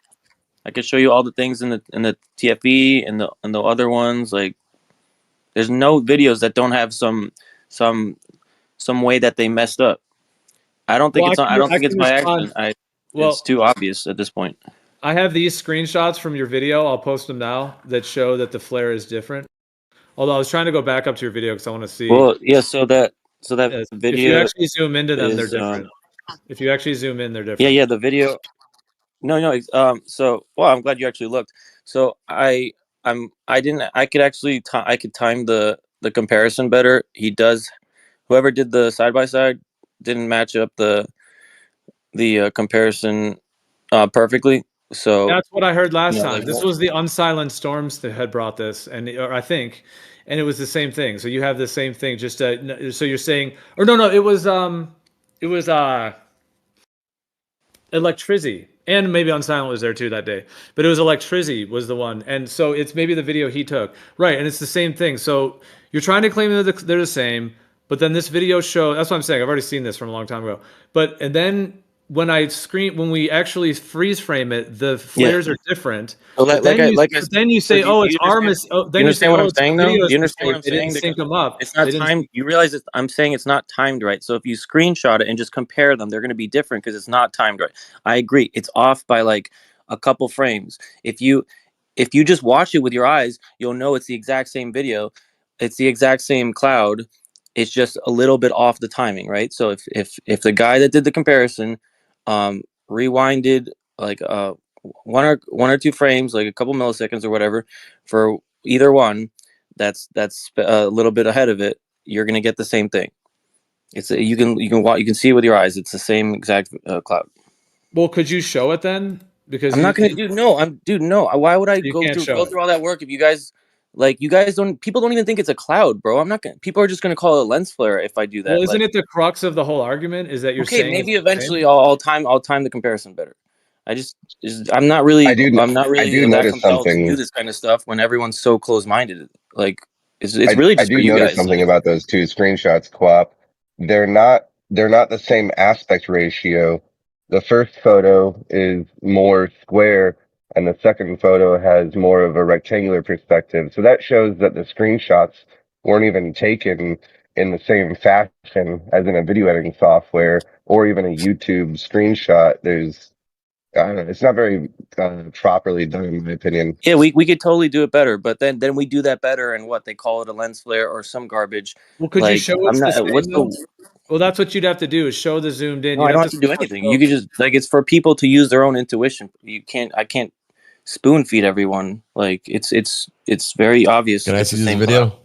I could show you all the things in the TFE and the other ones. Like, there's no videos that don't have some way that they messed up. I don't think I don't think it's by accident. It's too obvious at this point. I have these screenshots from your video. I'll post them now that show that the flare is different. Although I was trying to go back up to your video because I want to see. Well, yeah. So that video. If you actually zoom into them, they're different. If you actually zoom in, they're different. Yeah. The video. No. So, well, I'm glad you actually looked. So I could actually I could time the comparison better. Whoever did the side by side didn't match up the comparison perfectly. So that's what I heard last time. This was the Unsilenced Storms that had brought this, and it was the same thing. So you have the same thing. Just so you're saying, or no, it was Electricity, and maybe Unsilent was there too that day, but it was Electricity was the one, and so it's maybe the video he took, right? And it's the same thing. So you're trying to claim that they're the same, but then this video show. That's what I'm saying. I've already seen this from a long time ago, and then when we actually freeze frame it, the flares are different. Then you say, "Oh, it's Armis." Oh, then you understand what I'm saying, though? You understand what I'm saying? They didn't sync them up. It's not timed. You realize I'm saying it's not timed right. So if you screenshot it and just compare them, they're going to be different because it's not timed right. I agree. It's off by like a couple frames. If you just watch it with your eyes, you'll know it's the exact same video. It's the exact same cloud. It's just a little bit off the timing, right? So if the guy that did the comparison rewinded like one or two frames, like a couple milliseconds or whatever, for either one, that's a little bit ahead of it, you're gonna get the same thing. You can see it with your eyes. It's the same exact cloud. Well, could you show it then? Because I'm not gonna do no. Why would I go through all that work if you guys people don't even think it's a cloud, bro. I'm not gonna. People are just gonna call it a lens flare if I do that. Well, isn't it the crux of the whole argument? Is that you're saying maybe eventually I'll time the comparison better. I'm not really that compelled to do this kind of stuff when everyone's so close minded. Like it's really just I for do you notice guys. something about those two screenshots, Co-op. They're not the same aspect ratio. The first photo is more square, and the second photo has more of a rectangular perspective. So that shows that the screenshots weren't even taken in the same fashion as in a video editing software or even a YouTube screenshot. I don't know, it's not very properly done, in my opinion. Yeah, we could totally do it better, but then we do that better, and what they call it a lens flare or some garbage. Well, could you show it's the same? Well, that's what you'd have to do is show the zoomed in. No, I don't have to do anything. You could just it's for people to use their own intuition. I can't spoon feed everyone. Like it's very obvious. Can I see this video? Cloud.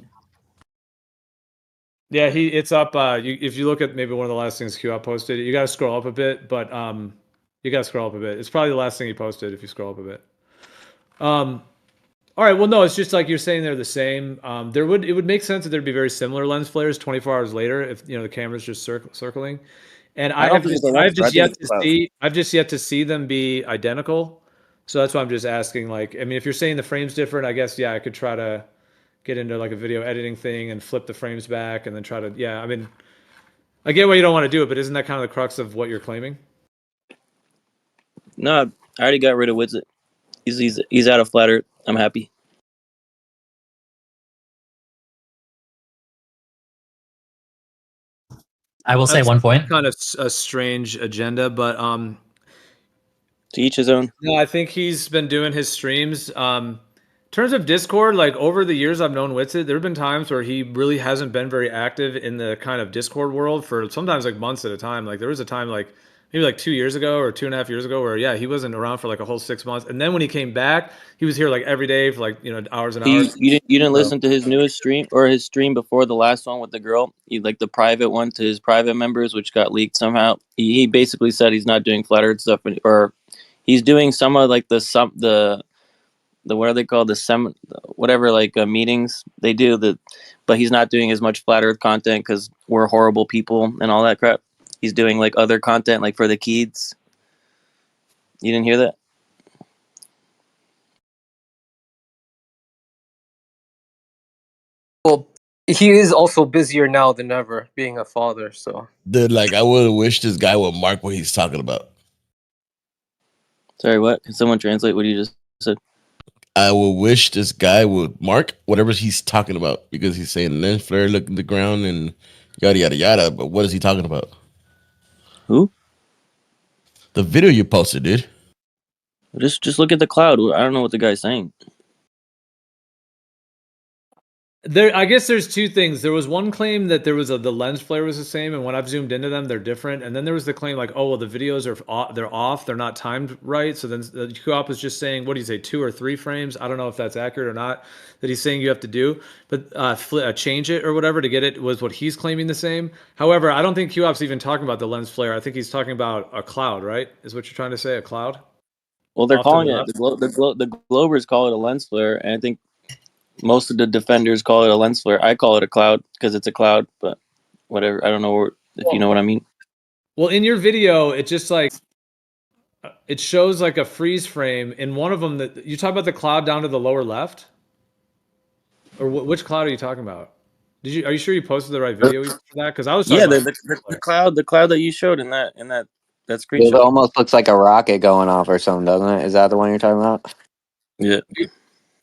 Yeah, it's up. If you look at maybe one of the last things Q posted, you got to scroll up a bit, but You gotta scroll up a bit. It's probably the last thing he posted if you scroll up a bit. All right. Well, no, it's just like you're saying they're the same. It would make sense that there'd be very similar lens flares 24 hours later if the camera's just circling. And I don't think it's a lens flare. I think it's a cloud. I've just yet to see them be identical. So that's why I'm just asking. Like, I mean, if you're saying the frame's different, I guess I could try to get into like a video editing thing and flip the frames back and then try to. Yeah, I mean, I get why you don't want to do it, but isn't that kind of the crux of what you're claiming? No, I already got rid of Witsit. He's out of flat Earth. I'm happy. I will say That's one point. Kind of a strange agenda, but To each his own. no, I think he's been doing his streams. In terms of Discord, like over the years I've known Witsit, there have been times where he really hasn't been very active in the kind of Discord world for sometimes like months at a time. Like there was a time like maybe like 2 years ago or 2.5 years ago where he wasn't around for like a whole 6 months. And then when he came back, he was here like every day for like hours and hours. You didn't listen to his newest stream or his stream before the last one with the girl? Like the private one to his private members, which got leaked somehow. He basically said he's not doing flat Earth stuff, or he's doing some of like the what are they called, whatever, like meetings they do, but he's not doing as much flat Earth content because we're horrible people and all that crap. He's doing like other content like for the kids. You didn't hear that? Well, he is also busier now than ever being a father, so. Dude, like, I would wish this guy would mark what he's talking about. Sorry, what? Can someone translate what you just said? I would wish this guy would mark whatever he's talking about, because he's saying lens flare, look at the ground and yada yada yada. But what is he talking about? Who? The video you posted, dude. Just look at the cloud. I don't know what the guy's saying. I guess there's two things. There was one claim that the lens flare was the same, and when I've zoomed into them, they're different. And then there was the claim like, oh well, the videos they're off, they're not timed right. So then the co-op is just saying, what do you say, 2 or 3 frames? I don't know if that's accurate or not. That he's saying you have to do, but change it or whatever to get it was what he's claiming the same. However, I don't think QOP's even talking about the lens flare. I think he's talking about a cloud, right? Is what you're trying to say, a cloud? Well, they're calling it the Globers call it a lens flare, and I think most of the defenders call it a lens flare. I call it a cloud because it's a cloud, but whatever. I don't know if you know what I mean. Well, in your video, it just like it shows like a freeze frame in one of them. That you talk about the cloud down to the lower left, or which cloud are you talking about? Are you sure you posted the right video for that? Because I was talking about the cloud that you showed in that screenshot. It almost looks like a rocket going off or something, doesn't it? Is that the one you're talking about? Yeah.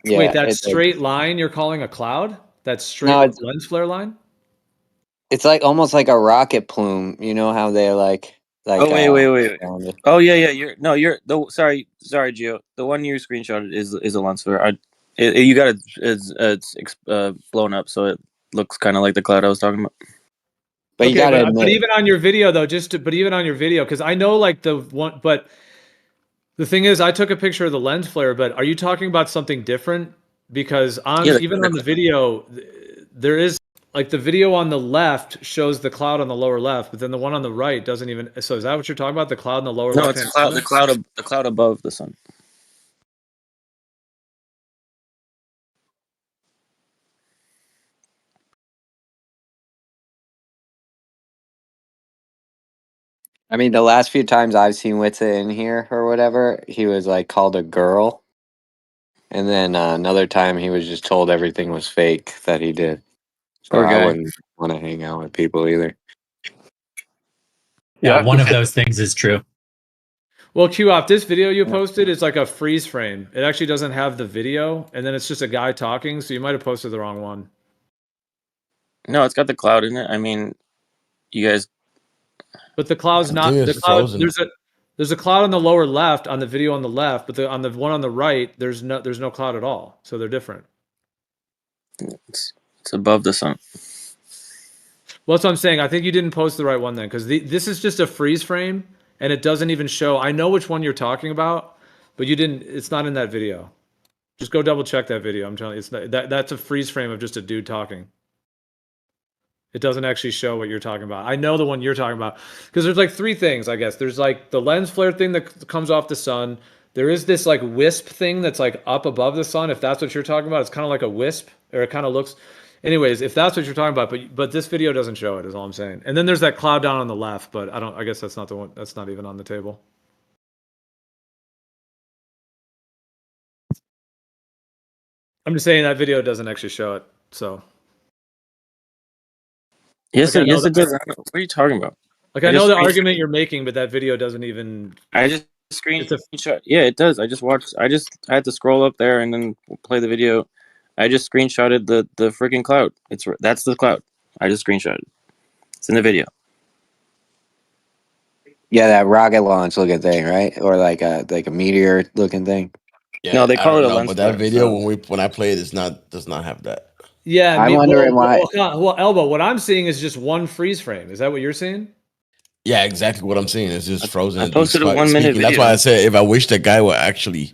Yeah. Wait, that straight line you're calling a cloud? That straight lens flare line? It's like almost like a rocket plume. You know how they like. Oh wait. Oh yeah. Sorry, Gio. The one you screenshotted is a lens flare. You got it's blown up, so it looks kind of like the cloud I was talking about. But you gotta admit, but even on your video though, because I know like the one, but the thing is, I took a picture of the lens flare. But are you talking about something different? Because on the video, there is like the video on the left shows the cloud on the lower left, but then the one on the right doesn't even. So is that what you're talking about? The cloud in the lower left? No, it's the cloud above the sun. I mean, the last few times I've seen Witsit in here or whatever, he was like called a girl. And then another time he was just told everything was fake that he did. So I wouldn't want to hang out with people either. Yeah, one of those things is true. Well, QOP, this video you posted is like a freeze frame. It actually doesn't have the video, and then it's just a guy talking, so you might have posted the wrong one. No, it's got the cloud in it. I mean, you guys. But the cloud's not the cloud. There's a cloud on the lower left on the video on the left, but on the one on the right, there's no cloud at all. So they're different. It's above the sun. Well, that's what I'm saying. I think you didn't post the right one then, because this is just a freeze frame, and it doesn't even show. I know which one you're talking about, but you didn't. It's not in that video. Just go double check that video. I'm telling you, it's not, that's a freeze frame of just a dude talking. It doesn't actually show what you're talking about. I know the one you're talking about because there's like three things, I guess. There's like the lens flare thing that comes off the sun. There is this like wisp thing that's like up above the sun. If that's what you're talking about, it's kind of like a wisp, or it kind of looks. Anyways, if that's what you're talking about, but this video doesn't show it, is all I'm saying. And then there's that cloud down on the left, but I guess that's not the one. That's not even on the table. I'm just saying that video doesn't actually show it. So. Yes, Like, it does. What are you talking about? Like I know the argument you're making, but that video doesn't even. I just screenshot. Yeah, it does. I had to scroll up there and then play the video. I just screenshotted the freaking cloud. That's the cloud. I just screenshotted. It's in the video. Yeah, that rocket launch looking thing, right? Or like a meteor looking thing. Yeah, No, they call I it don't a know, lens but that flare, video so- when I play it does not have that. Yeah, I'm wondering why. Well, Elbow, what I'm seeing is just one freeze frame. Is that what you're seeing? Yeah, exactly what I'm saying. It's just frozen. I posted a 1 minute That's video. why I said if I wish that guy would actually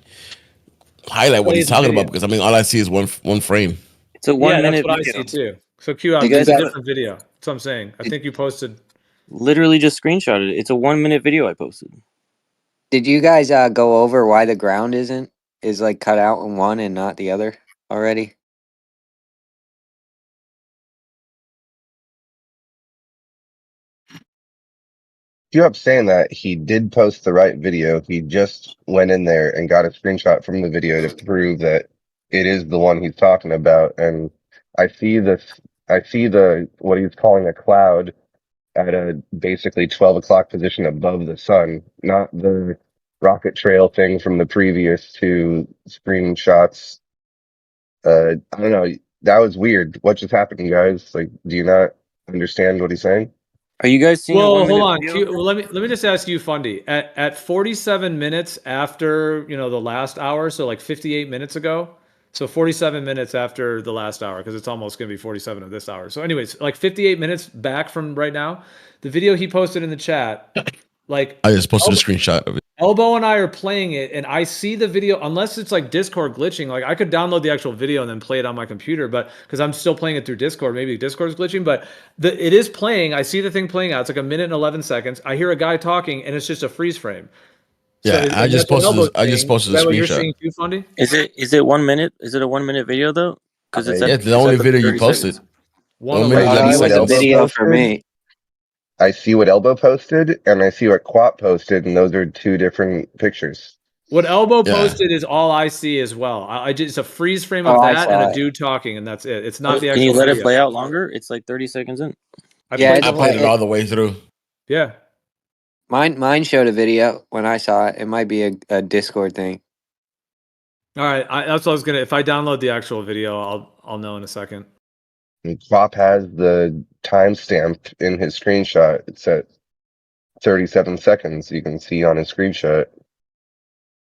highlight what Play he's the talking video. about, because I mean all I see is one frame. It's a 1 Yeah, minute that's what video. I see too. So Q out. You guys It's a have- different video. That's what I'm saying. I think you posted. Literally just screenshotted it. It's a 1 minute video I posted. Did you guys go over why the ground is like cut out in one and not the other already? You up saying that he did post the right video. He just went in there and got a screenshot from the video to prove that it is the one he's talking about. And I see the what he's calling a cloud at a basically 12 o'clock position above the sun, not the rocket trail thing from the previous two screenshots. I don't know. That was weird. What just happened, guys? Like, do you not understand what he's saying? Are you guys seeing? Well, a 1 minute hold on. video? Q, well, let me just ask you, Fundy. At 47 minutes after the last hour, so like 58 minutes ago. So 47 minutes after the last hour, because it's almost going to be 47 of this hour. So, anyways, like 58 minutes back from right now, the video he posted in the chat, like I just posted a screenshot of it. Elbow and I are playing it, and I see the video. Unless it's like Discord glitching, like I could download the actual video and then play it on my computer, but because I'm still playing it through Discord, maybe Discord's glitching. But it is playing. I see the thing playing out. It's like a minute and 11 seconds. I hear a guy talking, and it's just a freeze frame. Yeah, I just posted a Is that what you're screenshot. seeing too, Fundy? Is it 1 minute? Is it a 1 minute video though? Because it's Yeah, it's the only video you 30 posted. seconds. One minute, I see what It's a Elbow video for posted. me. I see what Elbow posted, and I see what Quap posted, and those are two different pictures. What Elbow Yeah. posted is all I see as well. I just, it's a freeze frame of Oh, I that saw and a it. dude talking, and that's it. It's not the Can actual you let it video. play out longer? It's like 30 seconds in. Yeah, played I the played whole- it all the way through. Yeah. Mine showed a video when I saw it. It might be a Discord thing. All right. That's what I was gonna. If I download the actual video, I'll know in a second. And Quap has the timestamp in his screenshot. It's at 37 seconds. You can see on his screenshot.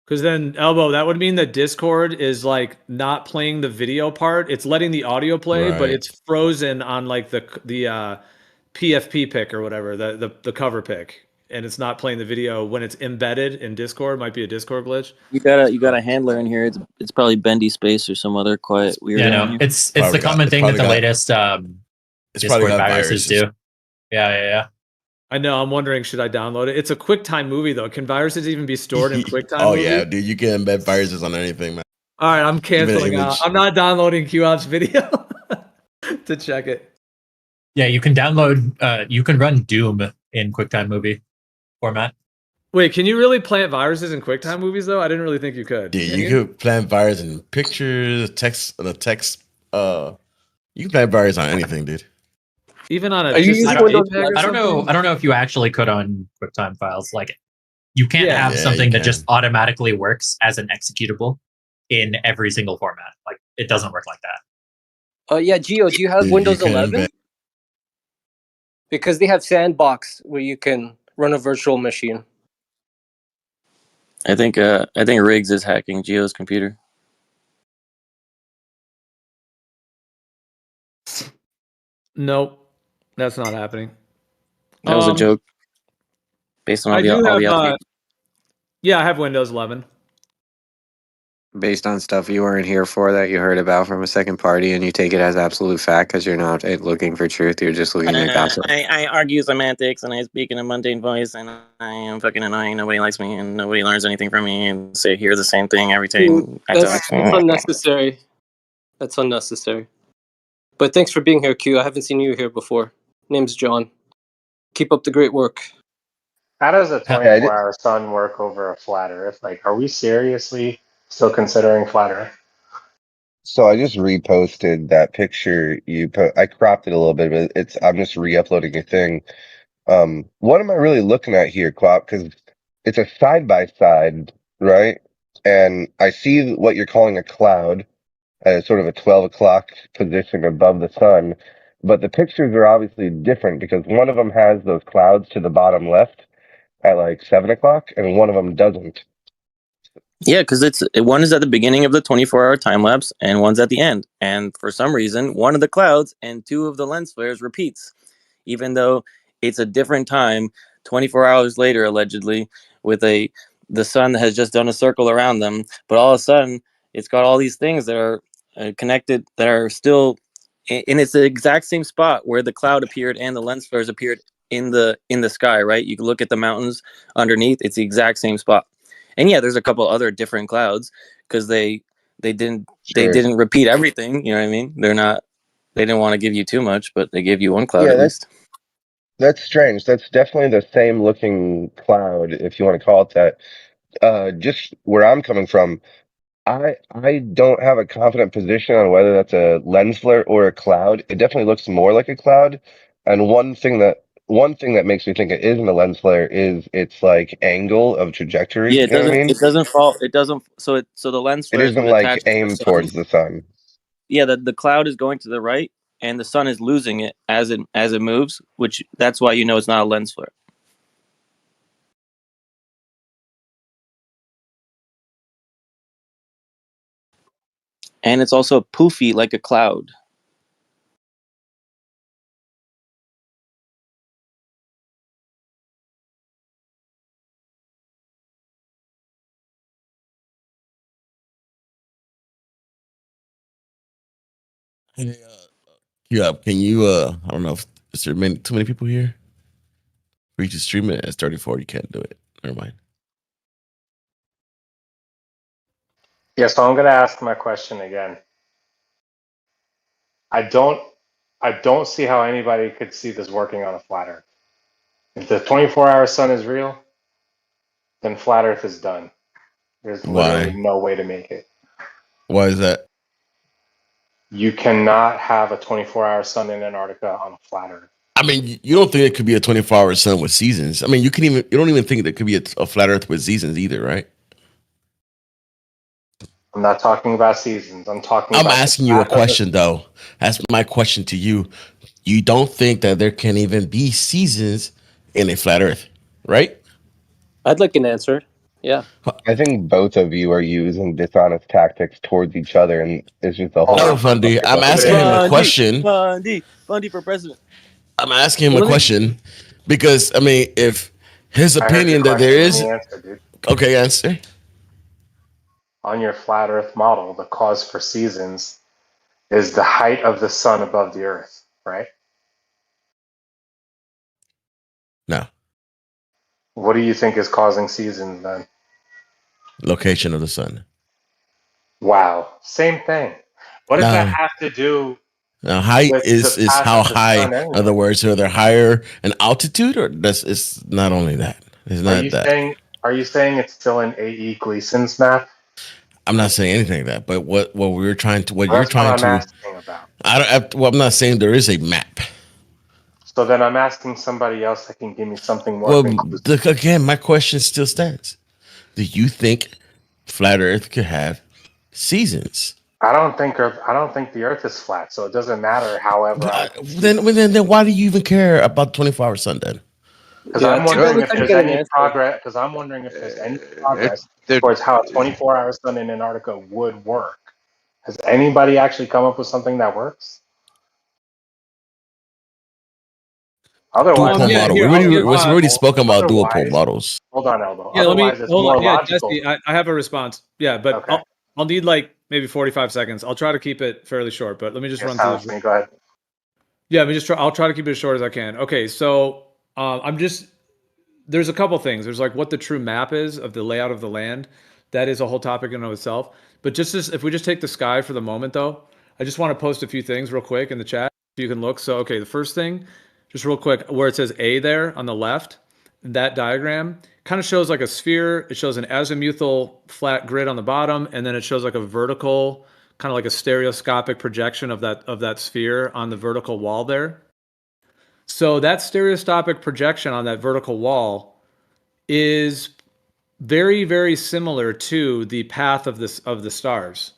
Because then, Elbow, that would mean that Discord is like not playing the video part. It's letting the audio play, but Right. it's frozen on like the PFP pick or whatever, the cover pick, and it's not playing the video when it's embedded in Discord. Might be a Discord glitch. You got a handler in here. It's probably Bendy Space or some other quiet weird. Yeah, in no, here. it's Probably the common got- thing that it's the probably latest It's probably Discord got viruses do. Yeah. I know. I'm wondering, should I download it? It's a QuickTime movie, though. Can viruses even be stored in QuickTime? Oh movie? yeah, dude, you can embed viruses on anything, man. All right, I'm canceling out. image. I'm not downloading QOp's video to check it. Yeah, you can download. You can run Doom in QuickTime movie format. Wait, can you really plant viruses in QuickTime movies, though? I didn't really think you could. Dude, Can you could plant virus in pictures, text, you can plant virus on anything, dude. Even on a Are you just using like a Windows JPEG or 11? I don't know. something? I don't know if you actually could on QuickTime files. Like, you can't Yeah. have Yeah, something you that can. just automatically works as an executable in every single format. Like, it doesn't work like that. Yeah, Gio, do you have Dude, you Windows can 11? embed- Because they have Sandbox where you can run a virtual machine. I think Riggs is hacking Geo's computer. Nope, that's not happening. That was a joke. Based on all I the do all the have, applications. yeah, I have Windows 11. based on stuff you weren't here for that you heard about from a second party, and you take it as absolute fact because you're not looking for truth. You're just looking to gossip. I argue semantics and I speak in a mundane voice and I am fucking annoying. Nobody likes me and nobody learns anything from me and say hear the same thing every time I That's talk. unnecessary. That's unnecessary. But thanks for being here, Q. I haven't seen you here before. Name's John. Keep up the great work. How does a Yeah, I did- 24-hour sun work over a flat Earth? Like, are we seriously still considering flat Earth? So I just reposted that picture you put. I cropped it a little bit, but I'm just re-uploading a thing. What am I really looking at here, Quap? Because it's a side by side, right? And I see what you're calling a cloud at sort of a 12 o'clock position above the sun, but the pictures are obviously different because one of them has those clouds to the bottom left at like 7 o'clock, and one of them doesn't. Yeah, because one is at the beginning of the 24-hour time lapse and one's at the end. And for some reason, one of the clouds and two of the lens flares repeats, even though it's a different time, 24 hours later, allegedly, with the sun has just done a circle around them. But all of a sudden, it's got all these things that are connected that are still, and it's the exact same spot where the cloud appeared and the lens flares appeared in the sky. Right? You can look at the mountains underneath; it's the exact same spot. And yeah, there's a couple other different clouds because they didn't repeat everything. You know what I mean? They didn't want to give you too much, but they gave you one cloud Yeah, at least. that's strange. That's definitely the same looking cloud, if you want to call it that. Just where I'm coming from, I don't have a confident position on whether that's a lens flare or a cloud. It definitely looks more like a cloud. And one thing that makes me think it isn't a lens flare is its like angle of trajectory. Yeah, You know what I mean? it doesn't fall. It doesn't. So the lens It flares would isn't like attach to the aimed sun. towards the sun. Yeah, the cloud is going to the right, and the sun is losing it as it moves. Which that's why you know it's not a lens flare. And it's also poofy like a cloud. Hey, yeah, can you? I don't know if is there too many people here. For you to stream it as 34, you can't do it. Never mind. Yeah, so I'm going to ask my question again. I don't see how anybody could see this working on a flat Earth. If the 24-hour sun is real, then flat Earth is done. There's literally Why? no way to make it. Why is that? You cannot have a 24-hour sun in Antarctica on a flat Earth. I mean, you don't think it could be a 24-hour sun with seasons? I mean, you don't even think there could be a flat Earth with seasons either, right? I'm not talking about seasons. I'm I'm asking you a question though. That's my question to you. You don't think that there can even be seasons in a flat Earth, right? I'd like an answer. Yeah. I think both of you are using dishonest tactics towards each other, and it's just a whole. No, Fundy. I'm asking him a question. Fundy for president. I'm asking him a question because I mean, if his opinion that there is, okay, answer. On your flat Earth model, the cause for seasons is the height of the sun above the Earth, right? No. What do you think is causing seasons then? Location of the sun. Wow, same thing. What does that have to do? Now, height is how high. Anyway? In other words, are they higher in altitude, or it's not only that? It's not that. Are you saying it's still in A.E. Gleason's math? I'm not saying anything like that, but what we're trying to, I'm asking about. I'm not saying there is a map. So then I'm asking somebody else that can give me something more. Well, again, my question still stands. Do you think flat Earth could have seasons? I don't think the Earth is flat, so it doesn't matter. However, Then why do you even care about 24-hour sun then? Because I'm wondering if there's any progress. Because I'm wondering if there's any progress towards how a 24-hour sun in Antarctica would work. Has anybody actually come up with something that works? Otherwise, we already spoken about dual pole models. Hold on, Elbow. Yeah, Otherwise, it's more logical. Jesse, I have a response. Yeah, but I'll need like maybe 45 seconds. I'll try to keep it fairly short, but let me just run through this. Go ahead. Yeah, let me just try. I'll try to keep it as short as I can. Okay, so there's a couple things. There's like what the true map is of the layout of the land. That is a whole topic in and of itself. But if we just take the sky for the moment, though, I just want to post a few things real quick in the chat so you can look. So, okay, the first thing, just real quick, where it says A there on the left, that diagram kind of shows like a sphere. It shows an azimuthal flat grid on the bottom, and then it shows like a vertical, kind of like a stereoscopic projection of that sphere on the vertical wall there. So that stereoscopic projection on that vertical wall is very, very similar to the path of the stars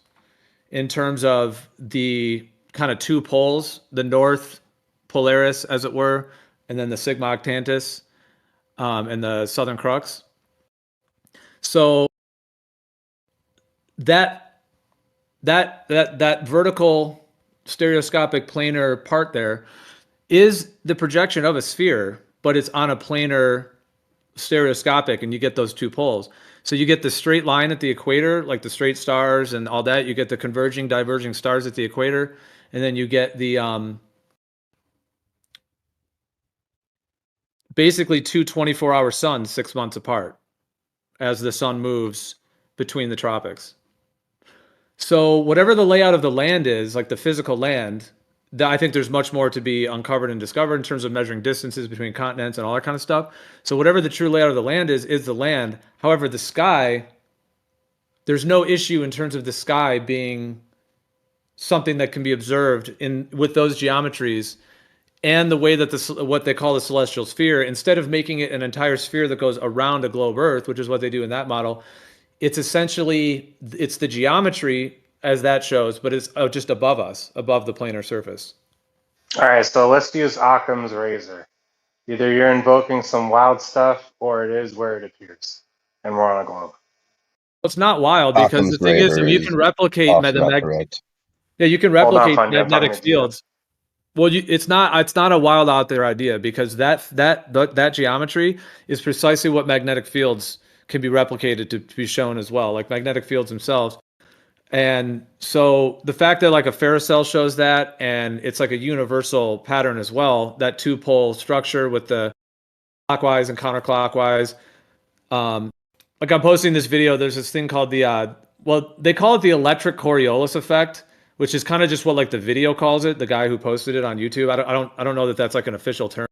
in terms of the kind of two poles, the north Polaris, as it were, and then the Sigma Octantis and the Southern Crux. So that vertical stereoscopic planar part there is the projection of a sphere, but it's on a planar stereoscopic, and you get those two poles. So you get the straight line at the equator, like the straight stars and all that. You get the converging, diverging stars at the equator, and then you get the basically two 24-hour suns 6 months apart as the sun moves between the tropics. So whatever the layout of the land is, like the physical land, I think there's much more to be uncovered and discovered in terms of measuring distances between continents and all that kind of stuff. So whatever the true layout of the land is the land. However, the sky, there's no issue in terms of the sky being something that can be observed with those geometries and the way that what they call the celestial sphere, instead of making it an entire sphere that goes around a globe Earth, which is what they do in that model, it's essentially, it's the geometry as that shows, but it's just above us, above the planar surface. All right, so let's use Occam's razor. Either you're invoking some wild stuff, or it is where it appears, and we're on a globe. It's not wild because Occam's the thing is, razor you can replicate also not correct. Yeah, you can Hold on, replicate Fundy, I'm talking magnetic to you. fields. Well, it's not a wild out there idea, because that geometry is precisely what magnetic fields can be replicated to be shown as well, like magnetic fields themselves. And so the fact that like a ferrocell shows that, and it's like a universal pattern as well, that two pole structure with the clockwise and counterclockwise. Like I'm posting this video, there's this thing called they call it the electric Coriolis effect, which is kind of just what like the video calls it, the guy who posted it on YouTube. I don't know that that's like an official term.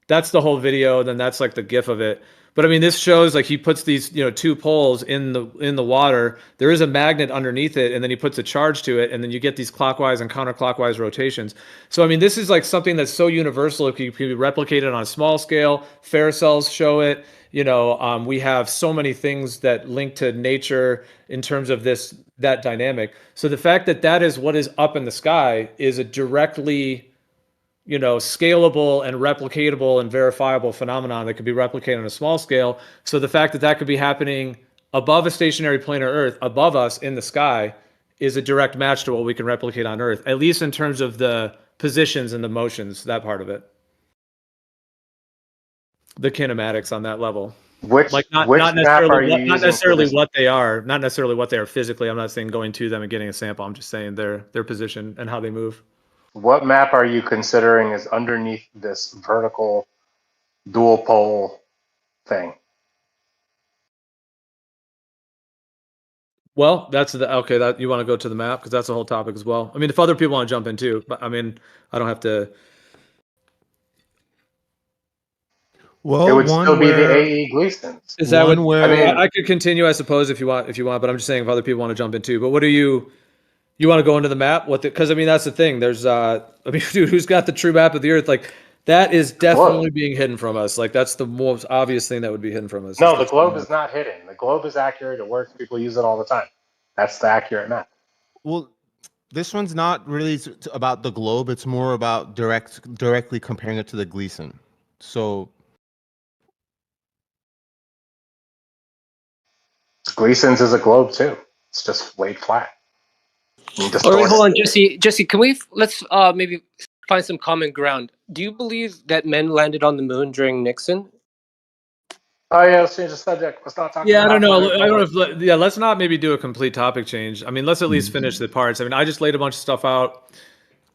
That's the whole video, then that's like the GIF of it. But I mean, this shows like he puts these, two poles in the water. There is a magnet underneath it, and then he puts a charge to it, and then you get these clockwise and counterclockwise rotations. So I mean, this is like something that's so universal, it can be replicated on a small scale. Ferrocells show it. We have so many things that link to nature in terms of that dynamic. So the fact that is what is up in the sky is a directly scalable and replicatable and verifiable phenomenon that could be replicated on a small scale. So the fact that could be happening above a stationary planar Earth, above us in the sky, is a direct match to what we can replicate on Earth, at least in terms of the positions and the motions, that part of it. The kinematics on that level. Which not necessarily what they are, not necessarily what they are physically. I'm not saying going to them and getting a sample. I'm just saying their position and how they move. What map are you considering is underneath this vertical dual pole thing? Well, okay. That you want to go to the map because that's a whole topic as well. I mean, if other people want to jump in too, but I mean, I don't have to. Well, it would still be the AE Gleasons. Is that I could continue, I suppose, if you want, but I'm just saying if other people want to jump in too. But what do you want to go into the map? Because I mean, that's the thing. There's dude, who's got the true map of the Earth? Like that is definitely being hidden from us. Like that's the most obvious thing that would be hidden from us. No, the globe is not hidden. The globe is accurate. It works. People use it all the time. That's the accurate map. Well, this one's not really about the globe. It's more about directly comparing it to the Gleason. So Gleason's is a globe too. It's just laid flat. All right, hold on, Jesse. Jesse, let's maybe find some common ground. Do you believe that men landed on the moon during Nixon? Oh yeah, let's change the subject. Let's not talk Yeah, I about don't know. Half-Life I don't know Alyx. if, yeah, let's not maybe do a complete topic change. I mean, let's at least finish the parts. I mean, I just laid a bunch of stuff out.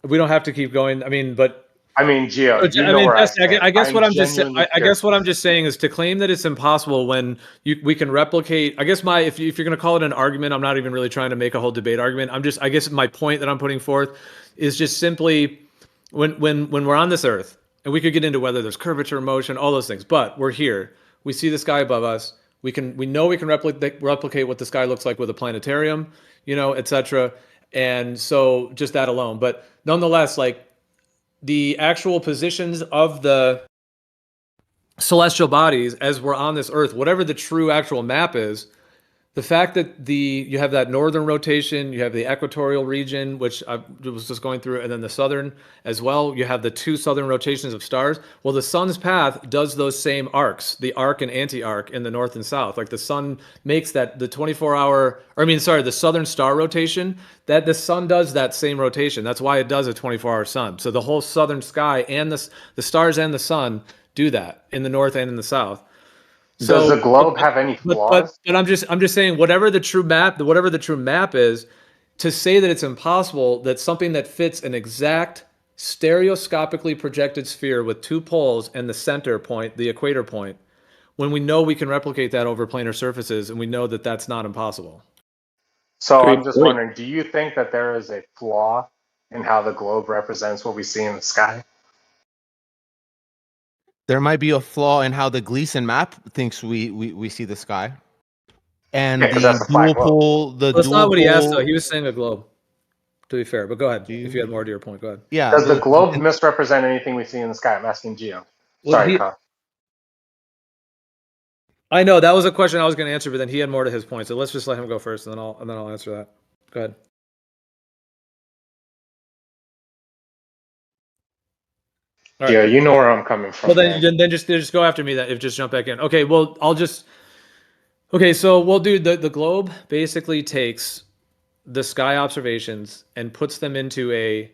We don't have to keep going. I mean, but I mean, Gio, you I know mean, where I Jesse, stand. I guess I'm what I'm just genuinely I guess curious. what I'm just saying is to claim that it's impossible when we can replicate. I guess if you're going to call it an argument, I'm not even really trying to make a whole debate argument. I guess my point that I'm putting forth is just simply when we're on this earth, and we could get into whether there's curvature, motion, all those things, but we're here. We see the sky above us. We know we can replicate what the sky looks like with a planetarium, etc. And so just that alone, but nonetheless, like the actual positions of the celestial bodies as we're on this earth, whatever the true actual map is, the fact that you have that northern rotation, you have the equatorial region, which I was just going through, and then the southern as well. You have the two southern rotations of stars. Well, the sun's path does those same arcs, the arc and anti-arc in the north and south. Like the sun makes that the the southern star rotation, that the sun does that same rotation. That's why it does a 24-hour sun. So the whole southern sky and the stars and the sun do that in the north and in the south. Does the globe have any flaws? But I'm just saying whatever the true map is, to say that it's impossible that something that fits an exact stereoscopically projected sphere with two poles and the center point, the equator point, when we know we can replicate that over planar surfaces and we know that that's not impossible. So I'm just wondering, do you think that there is a flaw in how the globe represents what we see in the sky? There might be a flaw in how the Gleason map thinks we see the sky. And Yeah, 'cause the that's a flat dual globe. pole, That's not what he asked though. He was saying a globe. To be fair, but go ahead. If you had more to your point, go ahead. Yeah. Does the globe misrepresent anything we see in the sky? I'm asking Gio. Sorry, Kyle. I know that was a question I was going to answer, but then he had more to his point. So let's just let him go first, and then I'll answer that. Go ahead. All right. Yeah, you know where I'm coming from. Well, then just go after me. Just jump back in. Okay. Well, Okay. So, well, dude, the globe basically takes the sky observations and puts them into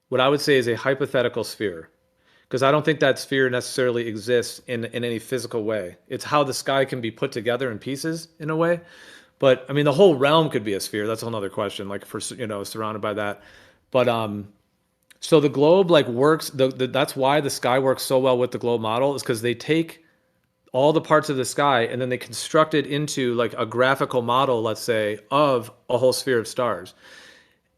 what I would say is a hypothetical sphere, because I don't think that sphere necessarily exists in any physical way. It's how the sky can be put together in pieces in a way. But I mean, the whole realm could be a sphere. That's a whole other question. Like surrounded by that. But so the globe works. That's why the sky works so well with the globe model, is because they take all the parts of the sky and then they construct it into like a graphical model, let's say, of a whole sphere of stars.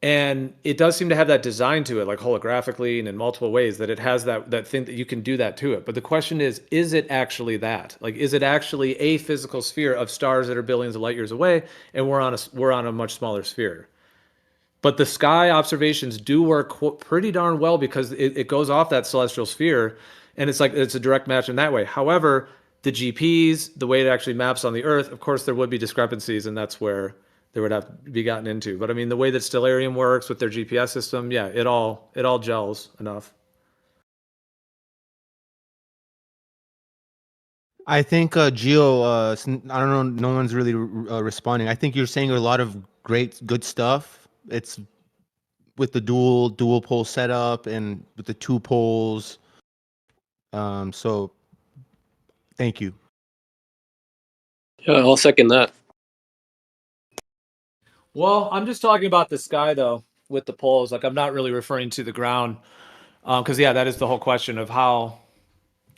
And it does seem to have that design to it, like holographically and in multiple ways, that it has that thing that you can do that to it. But the question is it actually that? Like, is it actually a physical sphere of stars that are billions of light years away, and we're on a much smaller sphere? But the sky observations do work pretty darn well because it goes off that celestial sphere, and it's a direct match in that way. However, the GPs, the way it actually maps on the Earth, of course, there would be discrepancies, and that's where they would have to be gotten into. But I mean, the way that Stellarium works with their GPS system, yeah, it all gels enough. I think Gio, I don't know, no one's really responding. I think you're saying a lot of good stuff. It's with the dual pole setup and with the two poles. So thank you. Yeah, I'll second that. Well, I'm just talking about the sky though, with the poles. Like, I'm not really referring to the ground, because yeah, that is the whole question of how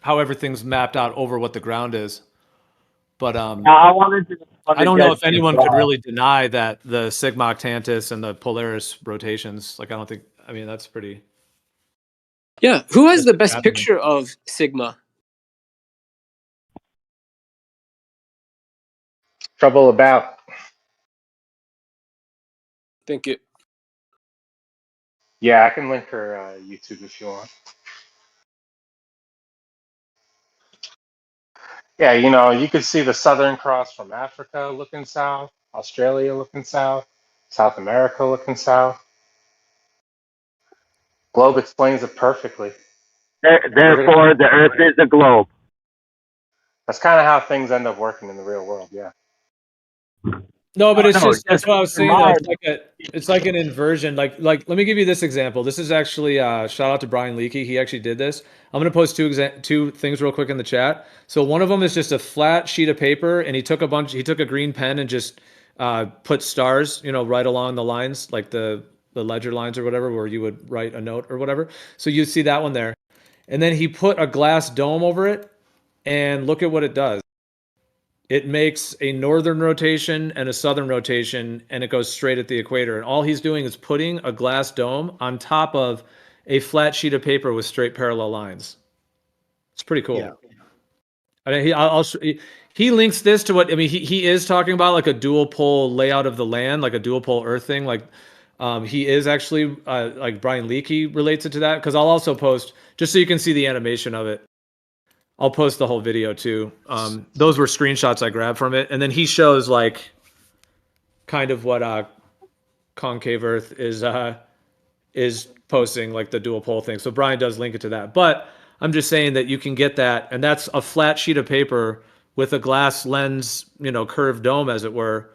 everything's mapped out over what the ground is. But I don't know if anyone could really deny that the Sigma Octantis and the Polaris rotations. Like, I mean, that's pretty. Yeah, who has the best picture of Sigma? Trouble about. Thank you. Yeah, I can link her YouTube if you want. Yeah, you could see the Southern Cross from Africa looking south, Australia looking south, South America looking south. Globe explains it perfectly. Therefore, the Earth is a globe. That's kind of how things end up working in the real world, yeah. No, but it's No, just that's what I was in saying. That my it's like an inversion. Like let me give you this example. This is actually shout out to Brian Leakey. He actually did this. I'm gonna post two things real quick in the chat. So one of them is just a flat sheet of paper, and he took a green pen and just put stars, right along the lines, like the ledger lines or whatever, where you would write a note or whatever. So you see that one there, and then he put a glass dome over it, and look at what it does. It makes a northern rotation and a southern rotation, and it goes straight at the equator. And all he's doing is putting a glass dome on top of a flat sheet of paper with straight parallel lines. It's pretty cool. Yeah. I mean, he links this to what I mean. He is talking about like a dual pole layout of the land, like a dual pole Earth thing. Like he is actually like Brian Leakey relates it to that, because I'll also post just so you can see the animation of it. I'll post the whole video too. Those were screenshots I grabbed from it, and then he shows like kind of what Concave Earth is posting, like the dual pole thing. So Brian does link it to that, but I'm just saying that you can get that, and that's a flat sheet of paper with a glass lens, curved dome, as it were,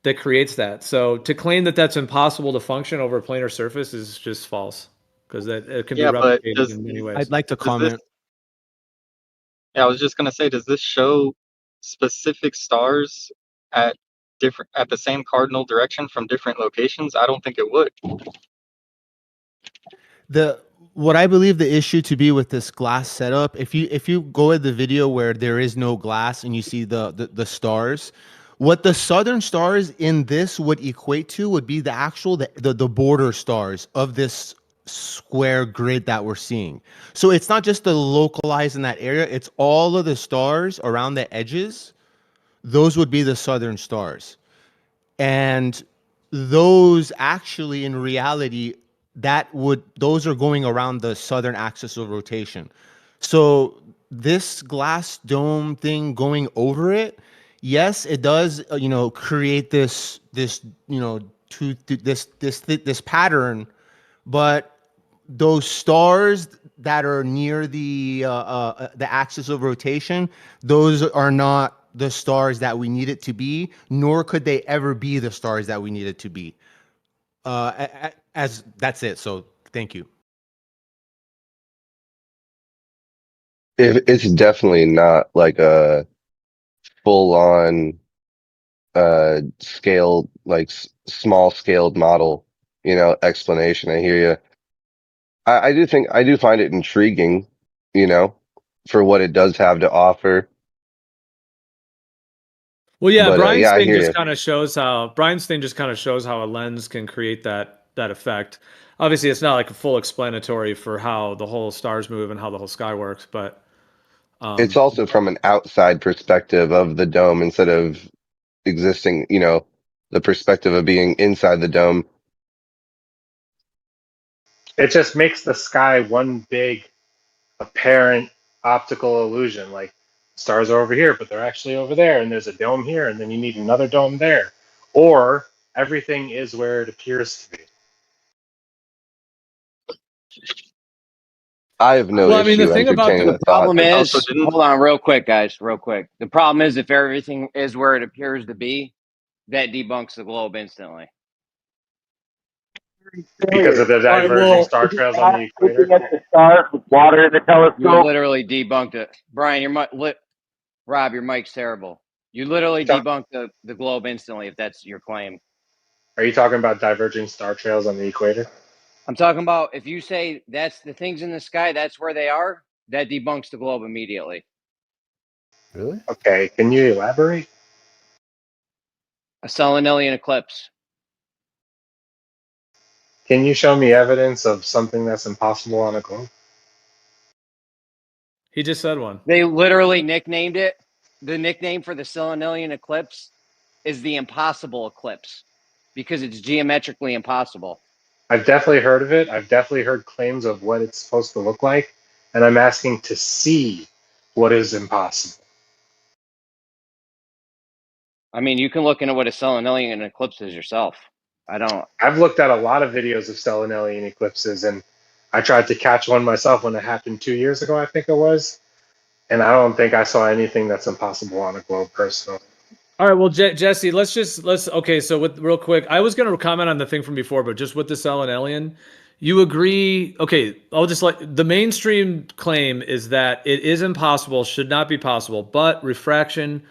that creates that. So to claim that that's impossible to function over a planar surface is just false, because that it can be replicated in many ways. I'd like to comment. Yeah, I was just gonna say, does this show specific stars at the same cardinal direction from different locations? I don't think it would. What I believe the issue to be with this glass setup, if you go at the video where there is no glass and you see the stars, what the southern stars in this would equate to would be the actual the border stars of this square grid that we're seeing. So it's not just the localized in that area, it's all of the stars around the edges. Those would be the southern stars. And those actually in reality those are going around the southern axis of rotation. So this glass dome thing going over it, yes, it does create this pattern, but those stars that are near the axis of rotation, those are not the stars that we need it to be, nor could they ever be the stars that we need it to be. As that's it. So thank you. It's definitely not like a full-on scale, like small scaled model, explanation. I hear you. I do find it intriguing, for what it does have to offer. Well, yeah, But Brian's I thing hear just you. kind of shows how a lens can create that effect. Obviously, it's not like a full explanatory for how the whole stars move and how the whole sky works, but It's also from an outside perspective of the dome instead of existing, the perspective of being inside the dome. It just makes the sky one big apparent optical illusion. Like stars are over here, but they're actually over there, and there's a dome here, and then you need another dome there. Or everything is where it appears to be. I have no Well, I mean, the issue thing about entertaining The the thought. problem Also, is, hold on, real quick, guys, real quick. The problem is, if everything is where it appears to be, that debunks the globe instantly. Because of the All right, diverging well, star trails on the equator. Looking at the stars with water in the You telescope. literally debunked it, Brian. Rob, your mic's terrible. You literally debunked the globe instantly if that's your claim. Are you talking about diverging star trails on the equator? I'm talking about if you say that's the things in the sky, that's where they are, that debunks the globe immediately. Really? Okay, can you elaborate? A Selenelian eclipse. Can you show me evidence of something that's impossible on a globe? he just said one. They literally nicknamed it. The nickname for the Selenelian eclipse is the impossible eclipse because it's geometrically impossible. I've definitely heard of it. I've definitely heard claims of what it's supposed to look like, and I'm asking to see what is impossible. I mean, you can look into what a Selenelian eclipse is yourself. I've looked at a lot of videos of Selenelian eclipses, and I tried to catch one myself when it happened 2 years ago, I think it was. And I don't think I saw anything that's impossible on a globe personally. All right, well, Jesse, let's okay. So with real quick, I was going to comment on the thing from before, but just with the Selenelian, you agree? Okay, I'll just the mainstream claim is that it is impossible, should not be possible, but refraction,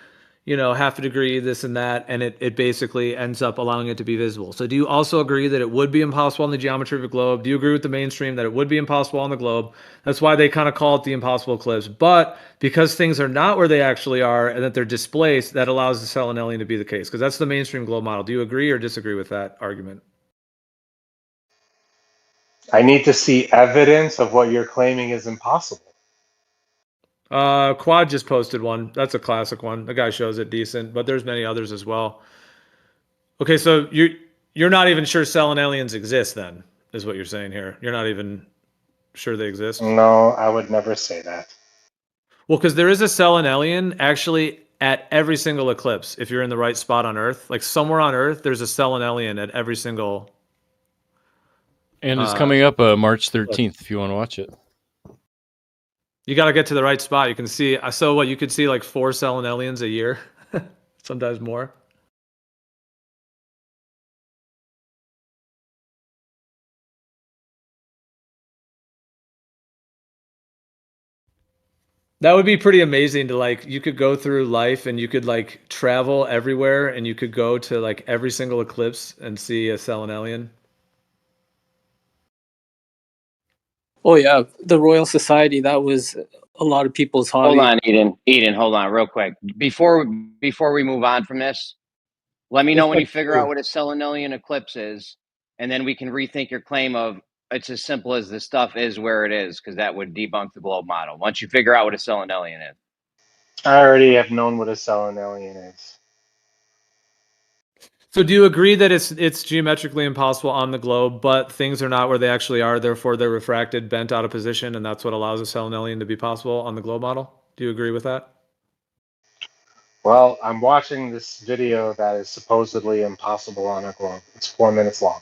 half a degree, this and that, and it basically ends up allowing it to be visible. So do you also agree that it would be impossible in the geometry of a globe? Do you agree with the mainstream that it would be impossible on the globe? That's why they kind of call it the impossible eclipse. But because things are not where they actually are and that they're displaced, that allows the Selenelian to be the case. Because that's the mainstream globe model. Do you agree or disagree with that argument? I need to see evidence of what you're claiming is impossible. Quad just posted one. That's a classic one. The guy shows it decent, but there's many others as well. Okay, so you're not even sure Selenelians exist then, is what you're saying here. You're not even sure they exist? No, I would never say that. Well, because there is a Selenelian actually at every single eclipse, if you're in the right spot on Earth. Like somewhere on Earth, there's a Selenelian at every single. And it's coming up March 13th if you want to watch it. You got to get to the right spot. You can see. So what? You could see like 4 Selenelians a year, sometimes more. That would be pretty amazing to you could go through life and you could travel everywhere and you could go to every single eclipse and see a Selenelian. Oh yeah, the Royal Society, that was a lot of people's hobby. Hold on, Eden, hold on real quick. Before we move on from this, let me know when you figure out what a Selenelian eclipse is, and then we can rethink your claim of it's as simple as the stuff is where it is, because that would debunk the globe model. Once you figure out what a Selenelian is. I already have known what a Selenelian is. So do you agree that it's geometrically impossible on the globe, but things are not where they actually are, therefore they're refracted, bent out of position, and that's what allows a Selenelian to be possible on the globe model? Do you agree with that? Well, I'm watching this video that is supposedly impossible on a globe. It's 4 minutes long.